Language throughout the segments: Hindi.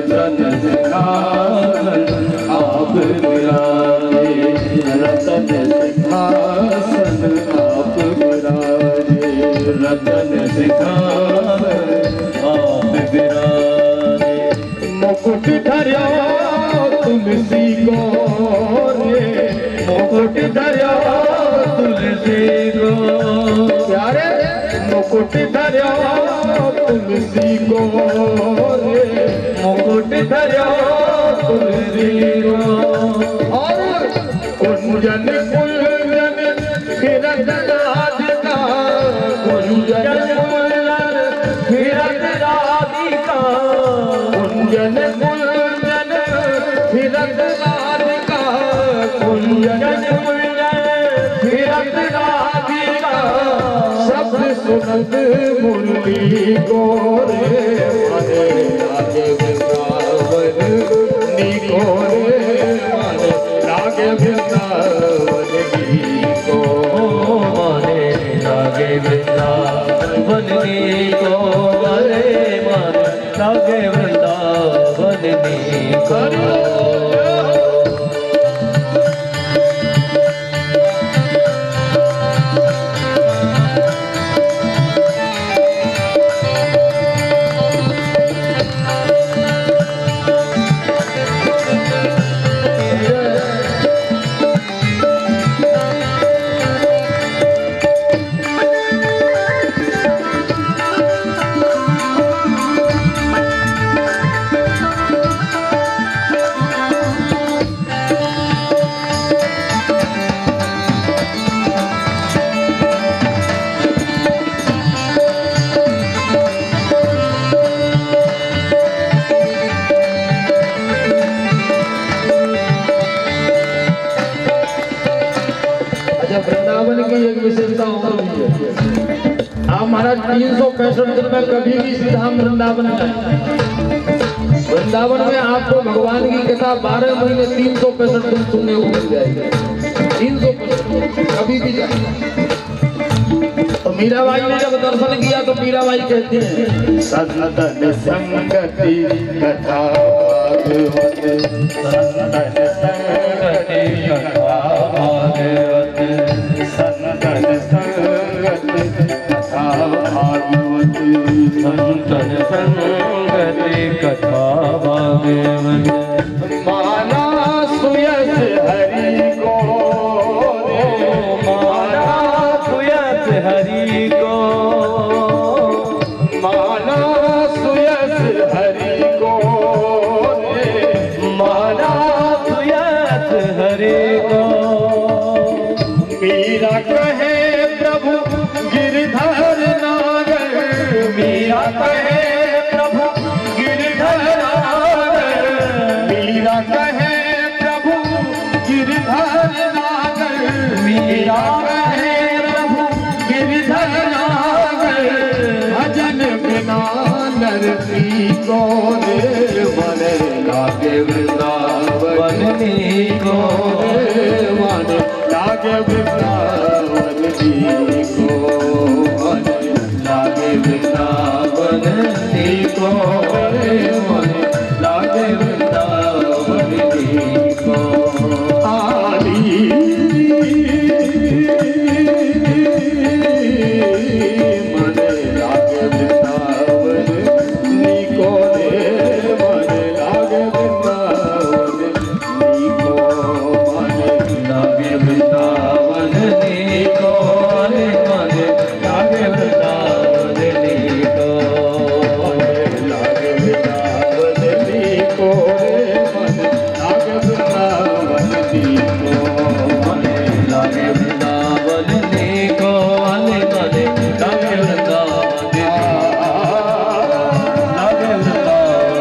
रतन सिंहासन आप विराजे, रतन सिंहासन आप विराजे, रतन सिंहासन आप विराजे। मुकुट धर्या तुलसी को रे, मुकुट धर्या तुलसी को, प्यारे मुकुट धर्या तुलसी को रे, मुकुट धर्या तुलसी को। और कुंजन कुंजन फिरत राधिका, कुंजन कुंजन फिरत राधिका, कुंजन कुंजन फिरत राधिका, कुंजन कुंजन फिरत राधिका। शब्द सुनत मुरली को रे, माने लागे वृंदावन नीको रे, माने लागे वृंदावन नीको, माने लागे वृंदावन नीको, अरे माने लागे वृंदावन नीको। वृंदावन की एक विशेषता और भी है। आप महाराज 365 दिन में कभी भी श्रीधाम वृंदावन जाए, वृंदावन में आपको भगवान की कथा 12 महीने 365 दिन सुनने को मिल जाएगी। 365 कभी भी जाए। तो मीराबाई ने जब दर्शन किया तो मीराबाई कहती हैं, सतन संगति कथा भागवत, सतन संगति कथा भागवत, सतन संगति कथा भागवत, सतन संगति कथा भागवत। माना सुयस हरि को, माना सुयस हरि को, माना सुयस हरि को, माना सुयस हरि को। मीरा कहे प्रभु गिरधर नागर, मीरा कहे प्रभु गिरधर नागर, मीरा कहे प्रभु गिरधर नागर, मीरा कहे प्रभु गिरधर नागर। भजन बिना नरती को रे, मन लागे वृंदावन नीको रे, मन लागे वृंदावन नीको, मन लागे वृंदावन नीको रे, मन लागे वृंदावन नीको। आली मन लागे वृंदावन नीको रे, मन लागे वृंदावन नीको, मन लागे वृंदावन नीको रे, मन लागे वृंदावन नीको, मन लागे वृंदावन नीको रे, मन लागे वृंदावन नीको, मन लागे वृंदावन नीको, मन लागे वृंदावन नीको, लागे वृंदावन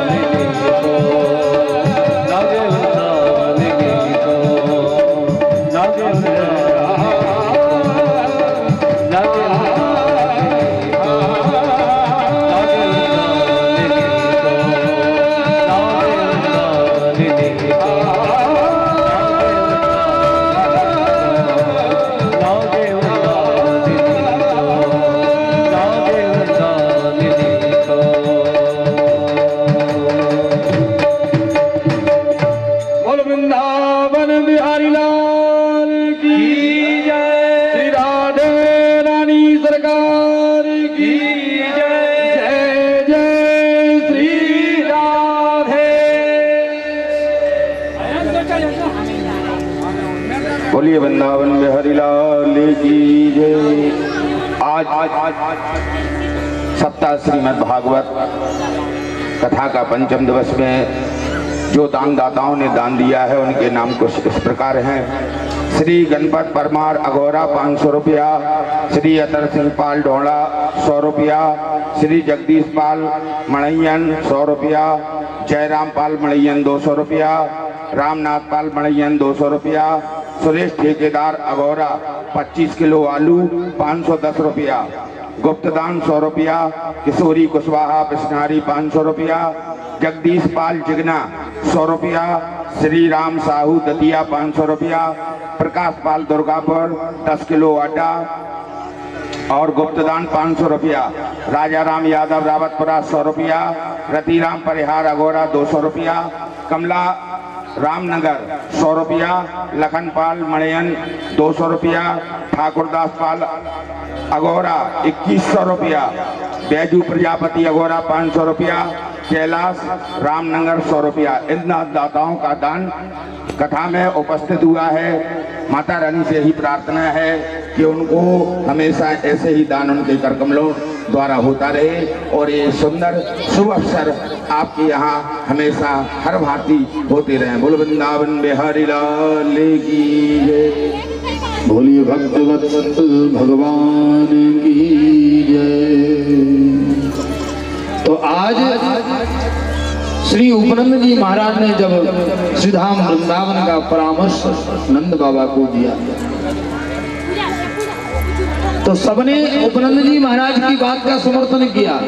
बोलिए वृंदावन बिहारी लाल की जय। आज सप्ताह श्रीमद् भागवत कथा का पंचम दिवस में जो दान दाताओं ने दान दिया है उनके नाम कुछ इस प्रकार हैं। श्री गणपत परमार अघोरा 500 रुपया, श्री अतर सिंह पाल ढोड़ा 100 रुपया, श्री जगदीश पाल मणैयन 100 रुपया, जयराम पाल मणैयन 200 रुपया, रामनाथ पाल मणैयन 200 रुपया, सुरेश ठेकेदार अघोरा 25 किलो आलू 510 रुपया, गुप्तदान 100 रुपया, किशोरी कुशवाहा बिस्नारी 500 रुपया, जगदीश पाल जिगना 100 रुपया, श्री राम साहू दतिया 500 रुपया, प्रकाश पाल दुर्गापुर 10 किलो आटा और गुप्तदान 500 रुपया, राजा राम यादव रावतपुरा 100 रुपया, रतिराम परिहार अघोरा 200 रुपया, कमला रामनगर 100 रुपया, लखनपाल मणयन 200 रुपया, ठाकुरदास पाल अघोरा 2100 रुपया, बैजू प्रजापति अघोरा 500 रुपया, कैलाश रामनगर 100 रुपया। इन दाताओं का दान कथा में उपस्थित हुआ है। माता रानी से ही प्रार्थना है कि उनको हमेशा ऐसे ही दान उनके कर कमलों द्वारा होता रहे और ये सुंदर शुभ अवसर आपके यहाँ हमेशा हर भांति होते रहे। बोल वृंदावन बिहारी लाल की जय। बोलिए भक्तवत्सल भगवान की जय। तो आज श्री उपनंद जी महाराज ने जब श्रीधाम वृंदावन का परामर्श नंद बाबा को दिया तो सबने उपनंद जी महाराज की बात का समर्थन किया।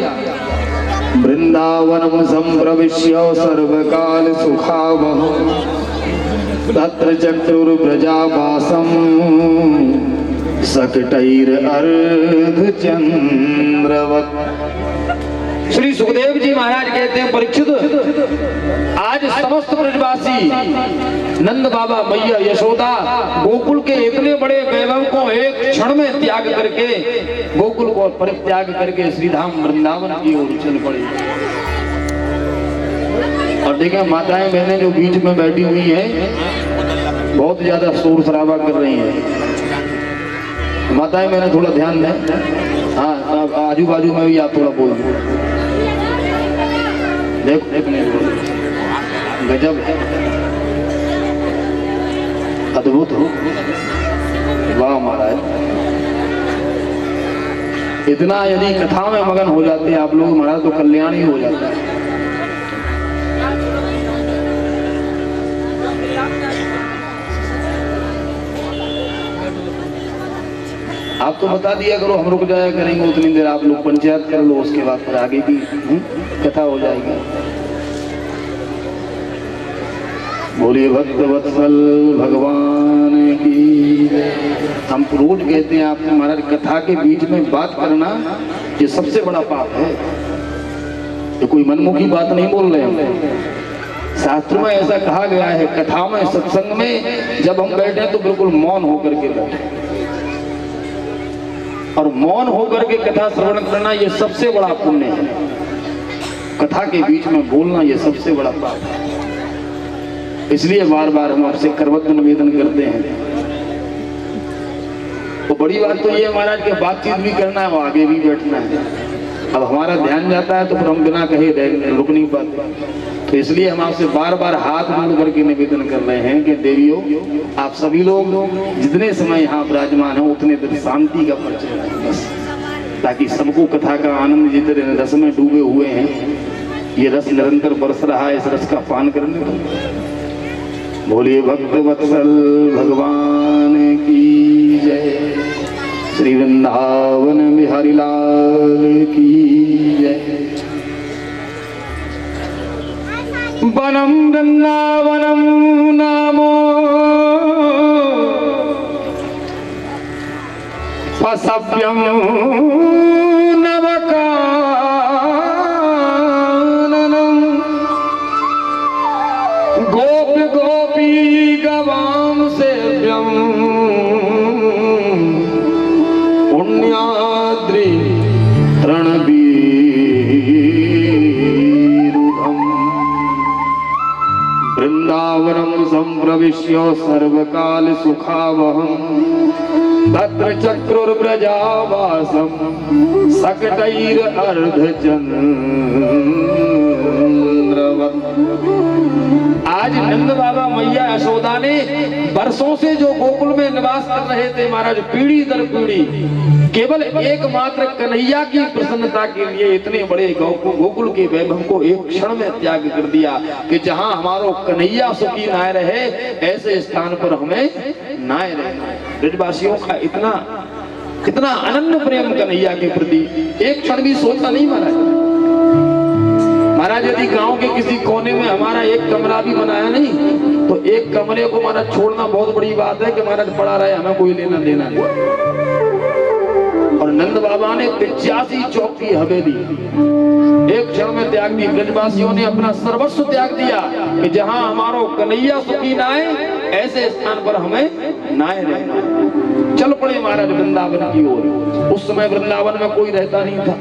वृंदावनम संप्रविश्य सर्वकाल सुखावह तत्र चतुर्व्रजावासम सकटैर अर्धचंद्रवत्। श्री सुखदेव जी महाराज कहते हैं, परीक्षित आज समस्त ब्रजवासी नंद बाबा, मैया यशोदा गोकुल के इतने बड़े वैभव को एक क्षण में त्याग करके, गोकुल को परित्याग करके श्रीधाम वृंदावन की ओर चल पड़े। और देखें माताएं बहनें जो बीच में बैठी हुई हैं बहुत ज्यादा शोर शराबा कर रही हैं। माताएं बहनें थोड़ा ध्यान दें। हाँ, आजू बाजू में भी आप थोड़ा बोल दो। देखने गजब है, अद्भुत हो, वाह महाराज। इतना यदि कथा में मगन हो जाते हैं आप लोग महाराज तो कल्याण ही हो जाता है। आप तो बता दिया करो, हम रुक जाया करेंगे उतनी देर, आप लोग पंचायत कर लो, उसके बाद फिर आगे की कथा हो जाएगी। बोलिए भक्तवत्सल भगवान की। हम रोज कहते हैं आपको महाराज, कथा के बीच में बात करना ये सबसे बड़ा पाप है। ये कोई मनमुखी बात नहीं बोल रहे हैं। शास्त्र में ऐसा कहा गया है, कथा में सत्संग में जब हम बैठे तो बिल्कुल मौन होकर के बैठे, और मौन होकर के कथा श्रवण करना ये सबसे बड़ा पुण्य है। कथा के बीच में बोलना ये सबसे बड़ा पाप है। इसलिए बार बार हम आपसे करवत्व निवेदन करते हैं। तो बड़ी बात तो ये महाराज के बातचीत भी करना है और आगे भी बैठना है। अब हमारा ध्यान जाता है तो फिर हम बिना कहे रुक नहीं पाते। तो इसलिए हम आपसे बार बार हाथ जोड़ करके निवेदन कर रहे हैं कि देवियों, आप सभी लोग जितने समय यहाँ विराजमान हैं उतने देर शांति का परिचय रखें बस, ताकि सबको कथा का आनंद, जितने रस में डूबे हुए हैं ये रस निरंतर बरस रहा है, इस रस का पान करने को। बोलिए भक्तवत्सल भगवान की जय। श्री वृंदावन बिहारी लाल की जय। वनम वृंदावनम नामो पसव्यम नवकाननम गोप गोपी गवाम सेव्यम पुण्याद्रि रणबीरुधम। वृंदावनम संप्रविश्य सर्वकाल सुखावहम तत्र चक्रुर्व्रजावासम सकटैर अर्धचंद्रवत्। आज नंद बाबा मैया यशोदा ने वर्षों से जो गोकुल में निवास कर रहे थे महाराज, पीढ़ी दर पीढ़ी, केवल एकमात्र कन्हैया की प्रसन्नता के लिए इतने बड़े गोकुल के वैभव को एक क्षण में त्याग कर दिया कि जहां हमारो कन्हैया सुखी नाय रहे ऐसे स्थान पर हमें नाय रहना। ब्रजवासियों का इतना अनन्य प्रेम कन्हैया के प्रति एक क्षण भी सोचता नहीं महाराज। यदि गांव के किसी कोने में हमारा एक कमरा भी बनाया नहीं तो एक कमरे को महाराज छोड़ना बहुत बड़ी बात है कि महाराज पड़ा रहे, हमें कोई लेना देना नहीं। और नंद बाबा ने 85 चौक की हवेली एक क्षण में त्याग दी। ब्रजवासियों ने अपना सर्वस्व त्याग दिया कि जहां हमारो कन्हैया सुखी नाय ऐसे स्थान पर हमें नाय रहना। चल पड़े महाराज वृंदावन की ओर। उस समय वृंदावन में कोई रहता नहीं था,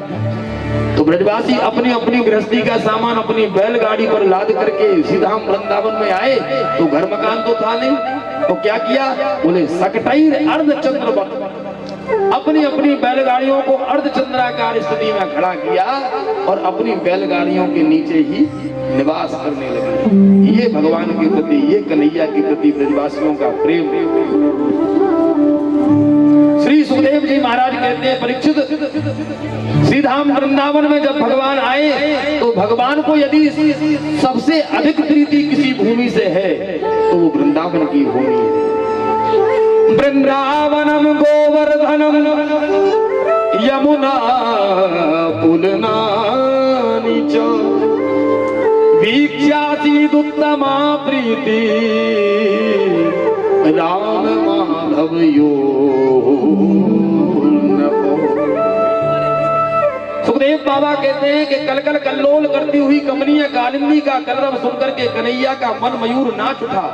तो ब्रजवासी अपनी अपनी गृहस्थी का सामान अपनी बैलगाड़ी पर लाद करके सीधा हम वृंदावन में आए। तो घर मकान तो था नहीं, तो क्या किया, बोले सकटैर अर्धचंद्रवत्, अपनी अपनी बैलगाड़ियों को अर्धचंद्राकार स्थिति में खड़ा किया और अपनी बैलगाड़ियों के नीचे ही निवास करने लगे। ये भगवान के प्रति, ये कन्हैया के प्रति ब्रजवासियों का प्रेम। श्री सुखदेव जी महाराज कहते हैं, परीक्षित श्रीधाम वृंदावन में जब भगवान आए तो भगवान को यदि सबसे अधिक प्रीति किसी भूमि से है तो वो वृंदावन की भूमि है। वृंदावनम गोवर्धनम यमुना पुलनानि च वीक्ष्यासीदुत्तमा प्रीति राम माधव यो। सुखदेव बाबा कहते हैं कि कलकल कल्लोल करती हुई कमनीय कालिंदी का कलरव सुनकर के कन्हैया का मन मयूर नाच उठा।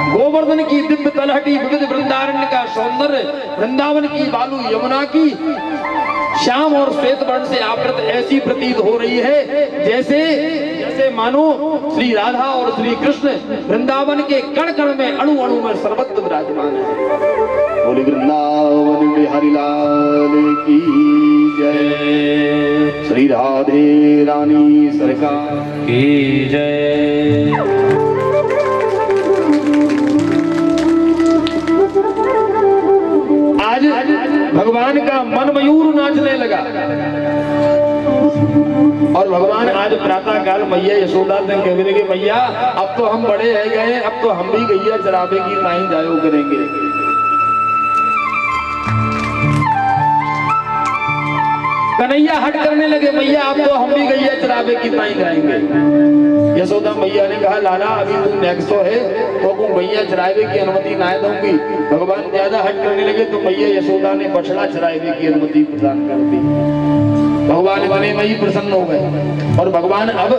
गोवर्धन की दिव्य तलहटी, विविध वृंदारण्य का सौंदर्य, वृंदावन की बालू यमुना की श्याम और श्वेत वर्ण से आवृत ऐसी प्रतीत हो रही है जैसे मानो श्री राधा और श्री कृष्ण वृंदावन के कण कण में, अणु अणु में सर्वत्र विराजमान है। बोले वृंदावन बिहारी लाल की जय, श्री राधे रानी सरकार की जय। आज भगवान का मन मयूर नाचने लगा और भगवान आज प्रातः काल मैया यशोदा से कहने लगे, मैया अब तो हम बड़े रह गए, अब तो हम भी गैया चरावे की ताई जायो करेंगे। कन्हैया हट करने लगे, मैया अब तो हम भी गैया चरावे की ताई जाएंगे। यशोदा मैया ने कहा, लाला अभी तू नेक्सो है तो तुम गैया चरावे की अनुमति ना दूंगी। भगवान ज्यादा हट करने लगे तो मैया यशोदा ने बछड़ा चरावे की अनुमति प्रदान कर दी। भगवान बने में ही प्रसन्न हो गए और भगवान अब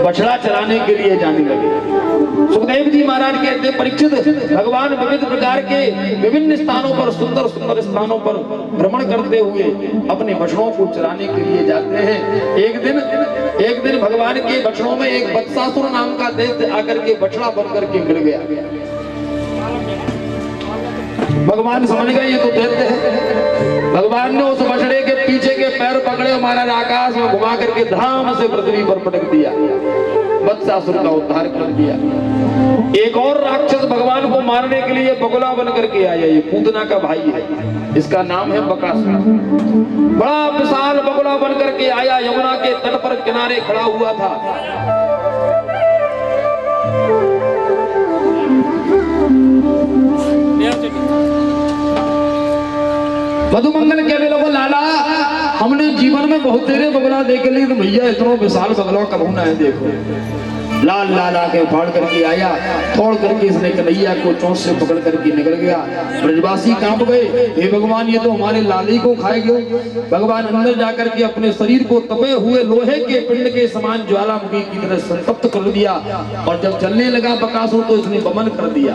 बछड़ा चराने के लिए जाने लगे। सुखदेव जी महाराज कहते, परीक्षित भगवान विविध प्रकार के विभिन्न स्थानों पर, सुंदर सुंदर स्थानों पर भ्रमण करते हुए अपने बछड़ों को चराने के लिए जाते हैं। एक दिन भगवान के बछड़ों में एक वत्सासुर नाम का दैत्य आकर के बछड़ा बनकर के मिल गया। भगवान समझ गए ये तो दैत्य है। भगवान ने उस बछड़े के पीछे के पैर पकड़े, महाराज आकाश में घुमा करके धाम से पृथ्वी पर पटक दिया, वत्सासुर का उद्धार कर दिया। एक और राक्षस भगवान को मारने के लिए बगुला बन करके आया, ये पूतना का भाई है, इसका नाम है बकासुर। बड़ा विशाल बगुला बन करके आया, यमुना के तट पर किनारे खड़ा हुआ था। मधुमंगल कहने लगा, लाला हमने जीवन में बहुत तेरे बगला देखे, लेकिन भैया इतना विशाल बगला कभी ना है। देखो लाल लाला के फाड़ करके आया, तोड़ करके इसने कन्हैया को चोंच से पकड़ करके निकल गया। ब्रजवासी कांप गए, हे भगवान ये तो हमारे लाली को खाएगा। भगवान अंदर जाकर के अपने शरीर को तपे हुए लोहे के पिंड के समान ज्वालामुखी की तरह संतप्त कर दिया और जब चलने लगा बकासुर तो इसने बमन कर दिया,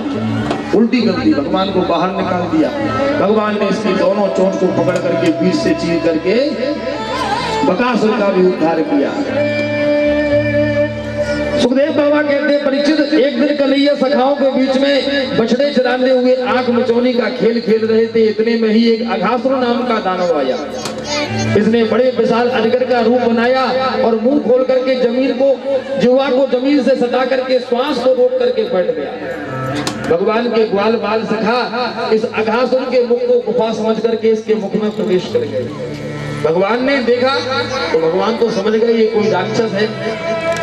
उल्टी कर दी, भगवान को बाहर निकाल दिया। भगवान ने इसकी दोनों चोंच को पकड़ करके बीच से चीर करके बकासुर का भी उद्धार किया। सुखदेव बाबा कहते हैं परीक्षित, एक दिन कन्हैया सखाओं के बीच में बछड़े चराते हुए आंख मचौनी का खेल खेल रहे थे। इतने में ही एक अघासुर नाम का दानव आया। इसने बड़े विशाल अजगर का रूप बनाया और मुंह खोल करके जमीन को, जुआ को जमीन से सटा करके श्वास को रोक करके बैठ गया। भगवान के ग्वाल बाल सखा इस अघासुर के मुख को गुफा समझ करके इसके मुख में प्रवेश कर गए। भगवान ने देखा तो भगवान तो समझ गए ये कोई राक्षस है,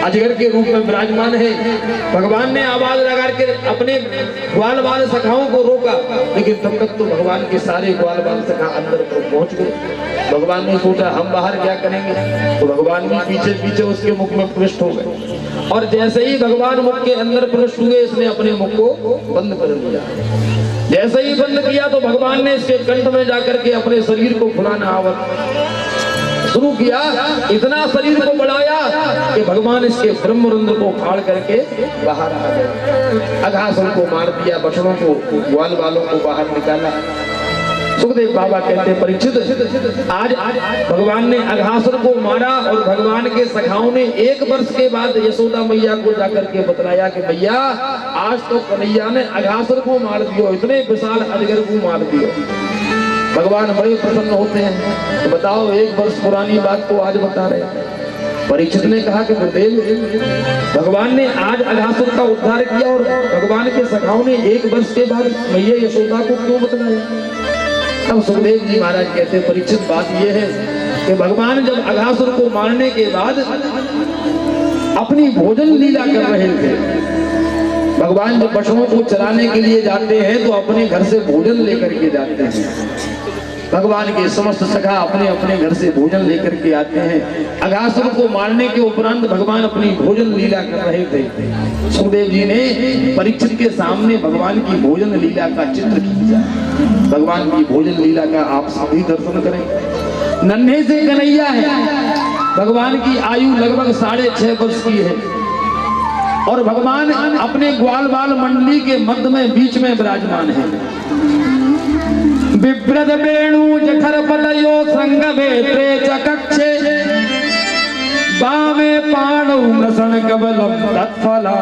अजगर के रूप में विराजमान है। भगवान ने आवाज लगा के अपने ग्वाल बाल सखाओं को रोका, लेकिन तब तक तो भगवान के सारे ग्वाल बाल सखा अंदर पहुंच गए। भगवान ने सोचा हम बाहर क्या करेंगे, तो भगवान भी पीछे पीछे उसके मुख में प्रविष्ट हो गए। और जैसे ही भगवान मुख के अंदर प्रविष्ट हुए, इसने अपने मुख को बंद कर लिया। जैसे ही बंद किया तो भगवान ने इसके कंठ में जाकर के अपने शरीर को फुलाना शुरू किया। इतना शरीर को बढ़ाया कि भगवान इसके ब्रह्मरंध्र को फाड़ करके बाहर आ गए। अघासुर को मार दिया, बछड़ों को, ग्वाल बालों को बाहर निकाला। सुखदेव बाबा कहते हैं परीक्षित, आज भगवान ने अघासुर को मारा और भगवान के सखाओं ने 1 वर्ष के बाद यशोदा मैया को जाकर के बतलाया कि भैया आज तो कन्हैया ने अघासुर को मार दियो, इतने विशाल अजगर को मार दियो। भगवान बड़े प्रसन्न होते हैं। तो बताओ 1 वर्ष पुरानी बात को आज बता रहे। परीक्षित ने कहा कि गुरुदेव, भगवान ने आज अघासुर का उद्धार किया और भगवान के सखाओं ने 1 वर्ष के बाद मैया यशोदा को क्यों बतलाया? तब सुखदेव जी महाराज कहते हैं परीक्षित, बात यह है कि भगवान जब अघासुर को मारने के बाद अपनी भोजन लीला कर रहे थे। भगवान जब बछड़ों को चराने के लिए जाते हैं तो अपने घर से भोजन लेकर के जाते हैं। भगवान के समस्त सखा अपने अपने घर से भोजन लेकर के आते हैं। अघासुर को मारने के उपरांत भगवान अपनी भोजन लीला कर रहे थे। सुखदेव जी ने परीक्षित के सामने भगवान की भोजन लीला का चित्र खींचा। भगवान की भोजन लीला का आप सभी दर्शन करें। नन्हे से कन्हैया है, भगवान की आयु लगभग 6.5 वर्ष की है और भगवान अपने ग्वाल बाल मंडली के मध्य में बीच में विराजमान है। बिभ्रद वेणु जठर पतयो संग वेत्रे चकक्षे बामे पाणौ मृषण कबलं तत्फलान्यंगुलीषु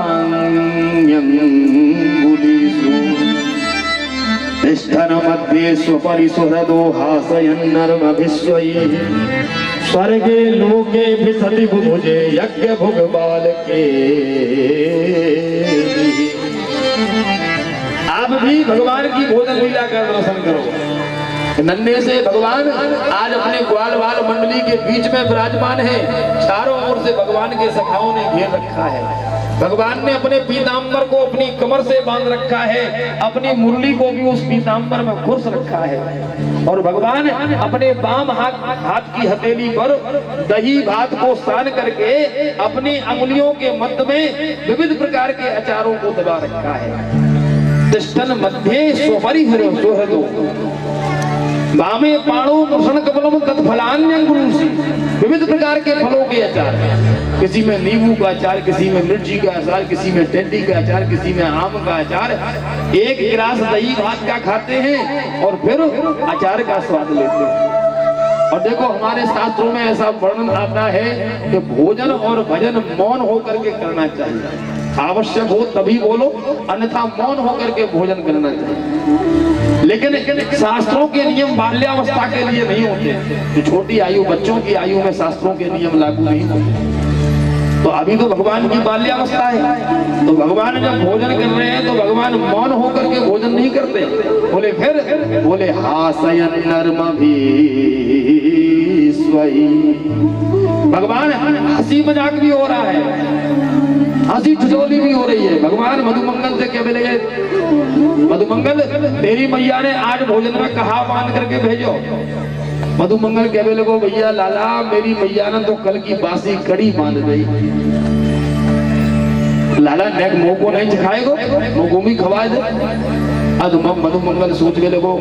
तिष्ठन् मध्ये स्वपरिसुहृदो हासयन्नर्मभिश्वैः स्वर्गे लोके विसति बुभुजे यज्ञ भुग बालके। आप भी भगवान की भोजन लीला का दर्शन करो। नन्हे से भगवान आज अपने ग्वाल बाल मंडली के बीच में विराजमान है। चारों ओर से भगवान के सखाओं ने घेर रखा है। भगवान ने अपने पीताम्बर को अपनी कमर से बांध रखा है, अपनी मुरली को भी उस पीताम्बर में खुर्स रखा है। और भगवान अपने बाम हाथ की हथेली पर दही भात को सान करके अपनी अंगुलियों के मध्य में विविध प्रकार के अचारों को दबा रखा है। तिष्ठन् मध्ये स्वपरिसुहृदो बामे पाणौ मृषण कबलं तत्फलान्यंगुलीषु। विविध प्रकार के फलों के अचार, किसी में नींबू का अचार, किसी में मिर्ची का अचार, किसी में टेंडी का अचार, किसी में आम का अचार। एक गिलास दही भात का खाते हैं और फिर अचार का स्वाद लेते हैं। और देखो हमारे शास्त्रों में ऐसा वर्णन आता है कि भोजन और भजन मौन होकर के करना चाहिए। आवश्यक हो तभी बोलो, अन्यथा मौन होकर के भोजन करना चाहिए। लेकिन शास्त्रों के नियम बाल्यावस्था के लिए नहीं होते। जो छोटी आयु, बच्चों की आयु में शास्त्रों के नियम लागू नहीं होते। तो अभी तो भगवान की बाल्यावस्था है, तो भगवान जब भोजन कर रहे हैं तो भगवान मौन होकर के भोजन नहीं करते। बोले फिर बोले हासयन् नर्मभिश्वैः। भगवान हंसी मजाक भी हो रहा है, हंसी ठिठोली भी हो रही है। भगवान मधुमंगल से क्या बोले, मधुमंगल तेरी मैया ने आज भोजन में कहा बांध करके भेजो। मधुमंगल क्या बोले को, भैया लाला मेरी मैया ने तो कल की बासी कड़ी बांध गई। लाला नेक मुंह को नहीं सिखाएगो, मुंह भी खवाए दे। मधुमंगल सोच के लगो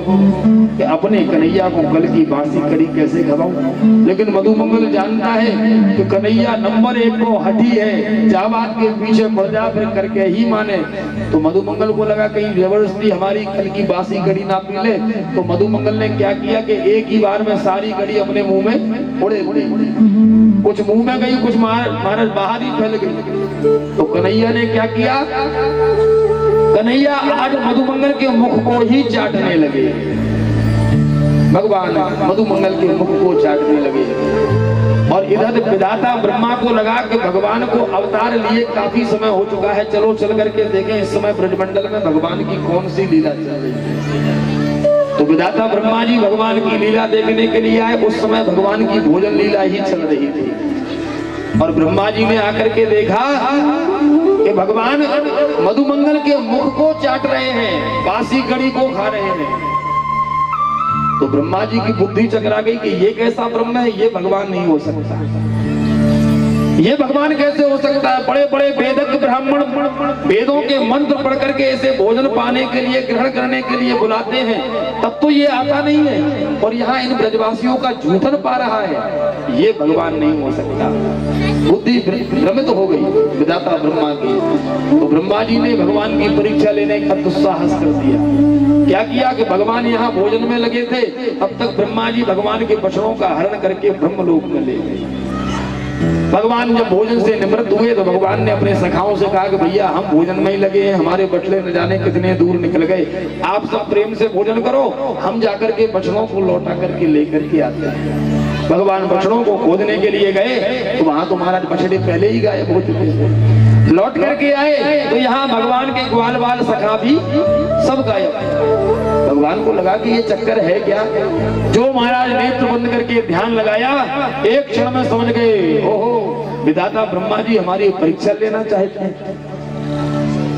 कि अपने कन्हैया को कल की बासी कड़ी कैसे खवाऊं। लेकिन मधुमंगल जानता है कि कन्हैया नंबर 1 को हठी है, जाबाद के पीछे पड़ जा फिर करके ही माने। तो मधुमंगल को लगा कहीं जबरदस्ती हमारी कल की बासी कड़ी ना पी ले। तो मधुमंगल ने क्या किया कि एक ही बार में सारी कड़ी अपने मुंह में उड़े। कुछ मुंह में गई, कुछ महाराज बाहर ही फैल गई। तो कन्हैया ने क्या किया, कन्हैया आज मधुमंगल के मुख को ही चाटने लगे। भगवान मधुमंगल के मुख को चाटने लगे और इधर विधाता ब्रह्मा को लगा कि भगवान को अवतार लिए काफी समय हो चुका है, चलो चल करके देखें इस समय ब्रजमंडल में भगवान की कौन सी लीला चल रही है। तो विधाता ब्रह्मा जी भगवान की लीला देखने के लिए आए। उस समय भगवान की भोजन लीला ही चल रही थी और ब्रह्मा जी ने आकर के देखा कि भगवान मधुमंगल के मुख को चाट रहे हैं, बासी कड़ी को खा रहे हैं। तो ब्रह्मा जी की बुद्धि चकरा गई कि ये कैसा ब्रह्म है, ये भगवान नहीं हो सकता, ये भगवान कैसे हो सकता है। बड़े बड़े वेदज्ञ ब्राह्मण वेदों के मंत्र पढ़ करके ऐसे भोजन पाने के लिए, ग्रहण करने के लिए बुलाते हैं, तब तो ये आता नहीं है और यहाँ इन ब्रजवासियों का जूठन पा रहा है, ये भगवान नहीं हो सकता। बुद्धि भ्रमित हो गई विधाता ब्रह्मा की। तो ब्रह्मा जी ने भगवान की परीक्षा लेने का दुस्साहस कर दिया। क्या किया कि भगवान यहाँ भोजन में लगे थे, तब तक ब्रह्मा जी भगवान के बछड़ों का हरण करके ब्रह्मलोक में ले गए। भगवान जब भोजन से निवृत्त हुए तो भगवान ने अपने सखाओं से कहा कि भैया हम भोजन में ही लगे हैं, हमारे बछड़े न जाने कितने दूर निकल गए, आप सब प्रेम से भोजन करो, हम जाकर के बछड़ों को लौटा करके लेकर के आते हैं। भगवान बछड़ों को खोजने के लिए गए तो वहां तो महाराज बछड़े पहले ही गायब हो चुके थे। लौट करके आए तो यहाँ भगवान के ग्वाल बाल सखा भी सब गायब। भगवान को लगा कि ये चक्कर है क्या। जो महाराज नेत्र बंद करके ध्यान लगाया, एक क्षण में समझ गए, ओहो विधाता ब्रह्मा जी हमारी परीक्षा लेना चाहते हैं।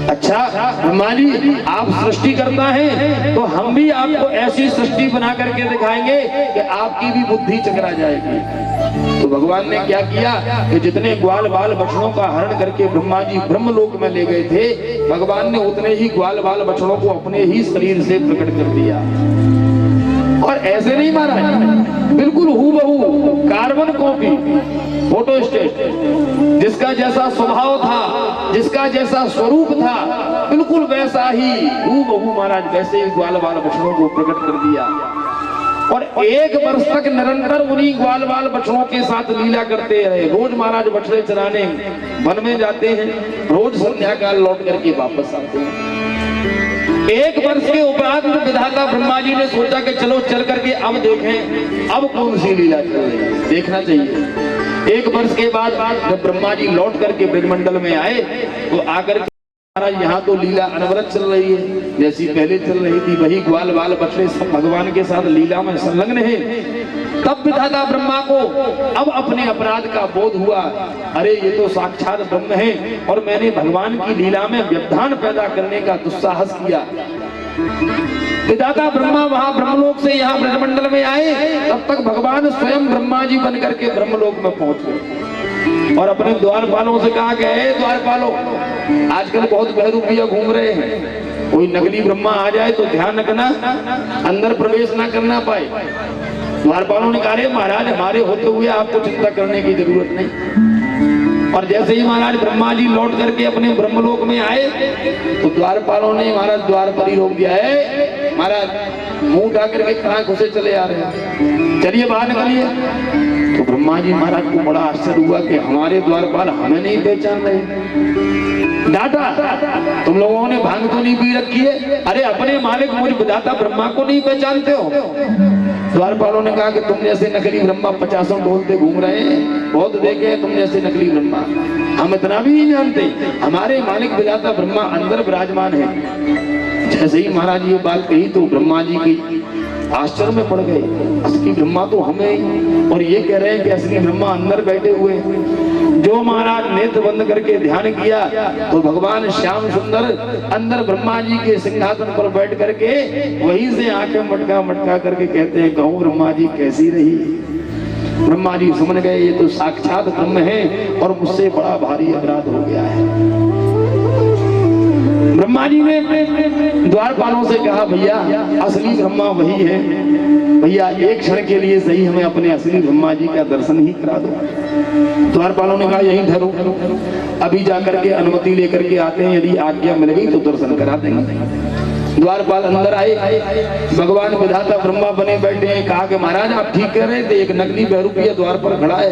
अच्छा ब्रह्मा जी आप सृष्टि करता है तो हम भी आपको ऐसी सृष्टि बना करके दिखाएंगे कि आपकी भी बुद्धि चकरा जाएगी। तो भगवान ने क्या किया कि जितने ग्वाल बाल बछड़ों का हरण करके ब्रह्मा जी ब्रह्मलोक में ले गए थे, भगवान ने उतने ही ग्वाल बाल बछड़ों को अपने ही शरीर से प्रकट कर दिया। और ऐसे नहीं महाराज, बिल्कुल हूबहू कार्बन कॉपी फोटोस्टेट, जिसका जैसा स्वभाव था, जिसका जैसा स्वरूप था, बिल्कुल वैसा ही हूबहू महाराज वैसे ही ग्वाल बाल बछड़ों को प्रकट कर दिया। और 1 वर्ष तक निरंतर उन्हीं ग्वाल बाल बछड़ों के साथ लीला करते रहे। रोज महाराज बछड़े चराने वन में जाते हैं, रोज संध्या काल लौट करके वापस आते हैं। 1 वर्ष के उपरांत विधाता ब्रह्मा जी ने सोचा कि चलो चल करके अब देखें अब कौन सी लीला चल रही है, देखना चाहिए। 1 वर्ष के बाद जब ब्रह्मा जी लौट करके ब्रजमंडल में आए तो आकर यहाँ तो लीला अनवरत चल रही है, जैसी पहले चल रही थी, वही ग्वाल बाल बछड़े सब भगवान के साथ लीला में संलग्न है। तब विधाता ब्रह्मा को अब अपने अपराध का बोध हुआ, अरे ये तो साक्षात ब्रह्म है और मैंने भगवान की लीला में व्यवधान पैदा करने का दुस्साहस किया। विधाता ब्रह्मा वहां ब्रह्मलोक से यहाँ ब्रजमंडल में आए, तब तक भगवान स्वयं ब्रह्मा जी बन करके ब्रह्मलोक में पहुंच गए और अपने द्वारपालों से कहा कि हे द्वारपालों, आजकल बहुत बहरूपिया घूम रहे हैं, कोई नकली ब्रह्मा आ जाए तो ध्यान रखना अंदर प्रवेश ना करना पाए। द्वारपालों ने कहा महाराज हमारे होते हुए आपको चिंता करने की जरूरत नहीं। और जैसे ही महाराज ब्रह्मा जी लौट करके अपने ब्रह्मलोक में आए तो द्वारपालों ने महाराज द्वार पर ही रोक दिया है, महाराज मुंह उठा करके कहाँ घुसे चले आ रहे हैं, चलिए बाहर निकलिए। तो ब्रह्मा जी महाराज को बड़ा आश्चर्य हुआ कि हमारे द्वारपाल हमें नहीं पहचान रहे। डांटा, तुम लोगों ने भांग तो नहीं पी रखी है, अरे अपने मालिक मुझ विधाता ब्रह्मा को नहीं पहचानते हो। द्वारपालों ने कहा कि तुम जैसे नकली ब्रह्मा 50 बोलते घूम रहे हैं, बहुत देखे हैं तुम जैसे नकली ब्रह्मा, हम इतना भी नहीं जानते, हमारे मालिक विधाता ब्रह्मा अंदर विराजमान है। जैसे ही महाराज ये बात कही तो ब्रह्मा जी की आश्चर्य में पड़ गए, असली ब्रह्मा तो हमें और ये कह रहे हैं कि असली ब्रह्मा अंदर बैठे हुए। जो महाराज नेत्र बंद करके ध्यान किया तो भगवान श्याम सुंदर अंदर ब्रह्मा जी के सिंहासन पर बैठ करके वहीं से आंखें मटका मटका करके कहते हैं, कहूँ ब्रह्मा जी कैसी रही। ब्रह्मा जी समझ गए ये तो साक्षात ब्रह्म है और मुझसे बड़ा भारी अपराध हो गया है। ब्रह्मा जी ने द्वारपालों से कहा भैया असली ब्रह्मा वही है, भैया एक क्षण के लिए सही हमें अपने असली ब्रह्मा जी का दर्शन ही करा दो। द्वारपालों ने कहा यहीं ठहरो, अभी जाकर के अनुमति लेकर के आते हैं, यदि आज्ञा मिल गई तो दर्शन करा देंगे। द्वारपाल अंदर आए, भगवान विधाता ब्रह्मा बने बैठे हैं। कहा कि महाराज आप ठीक कह रहे थे, एक नकली बहरूपिया द्वार पर खड़ा है,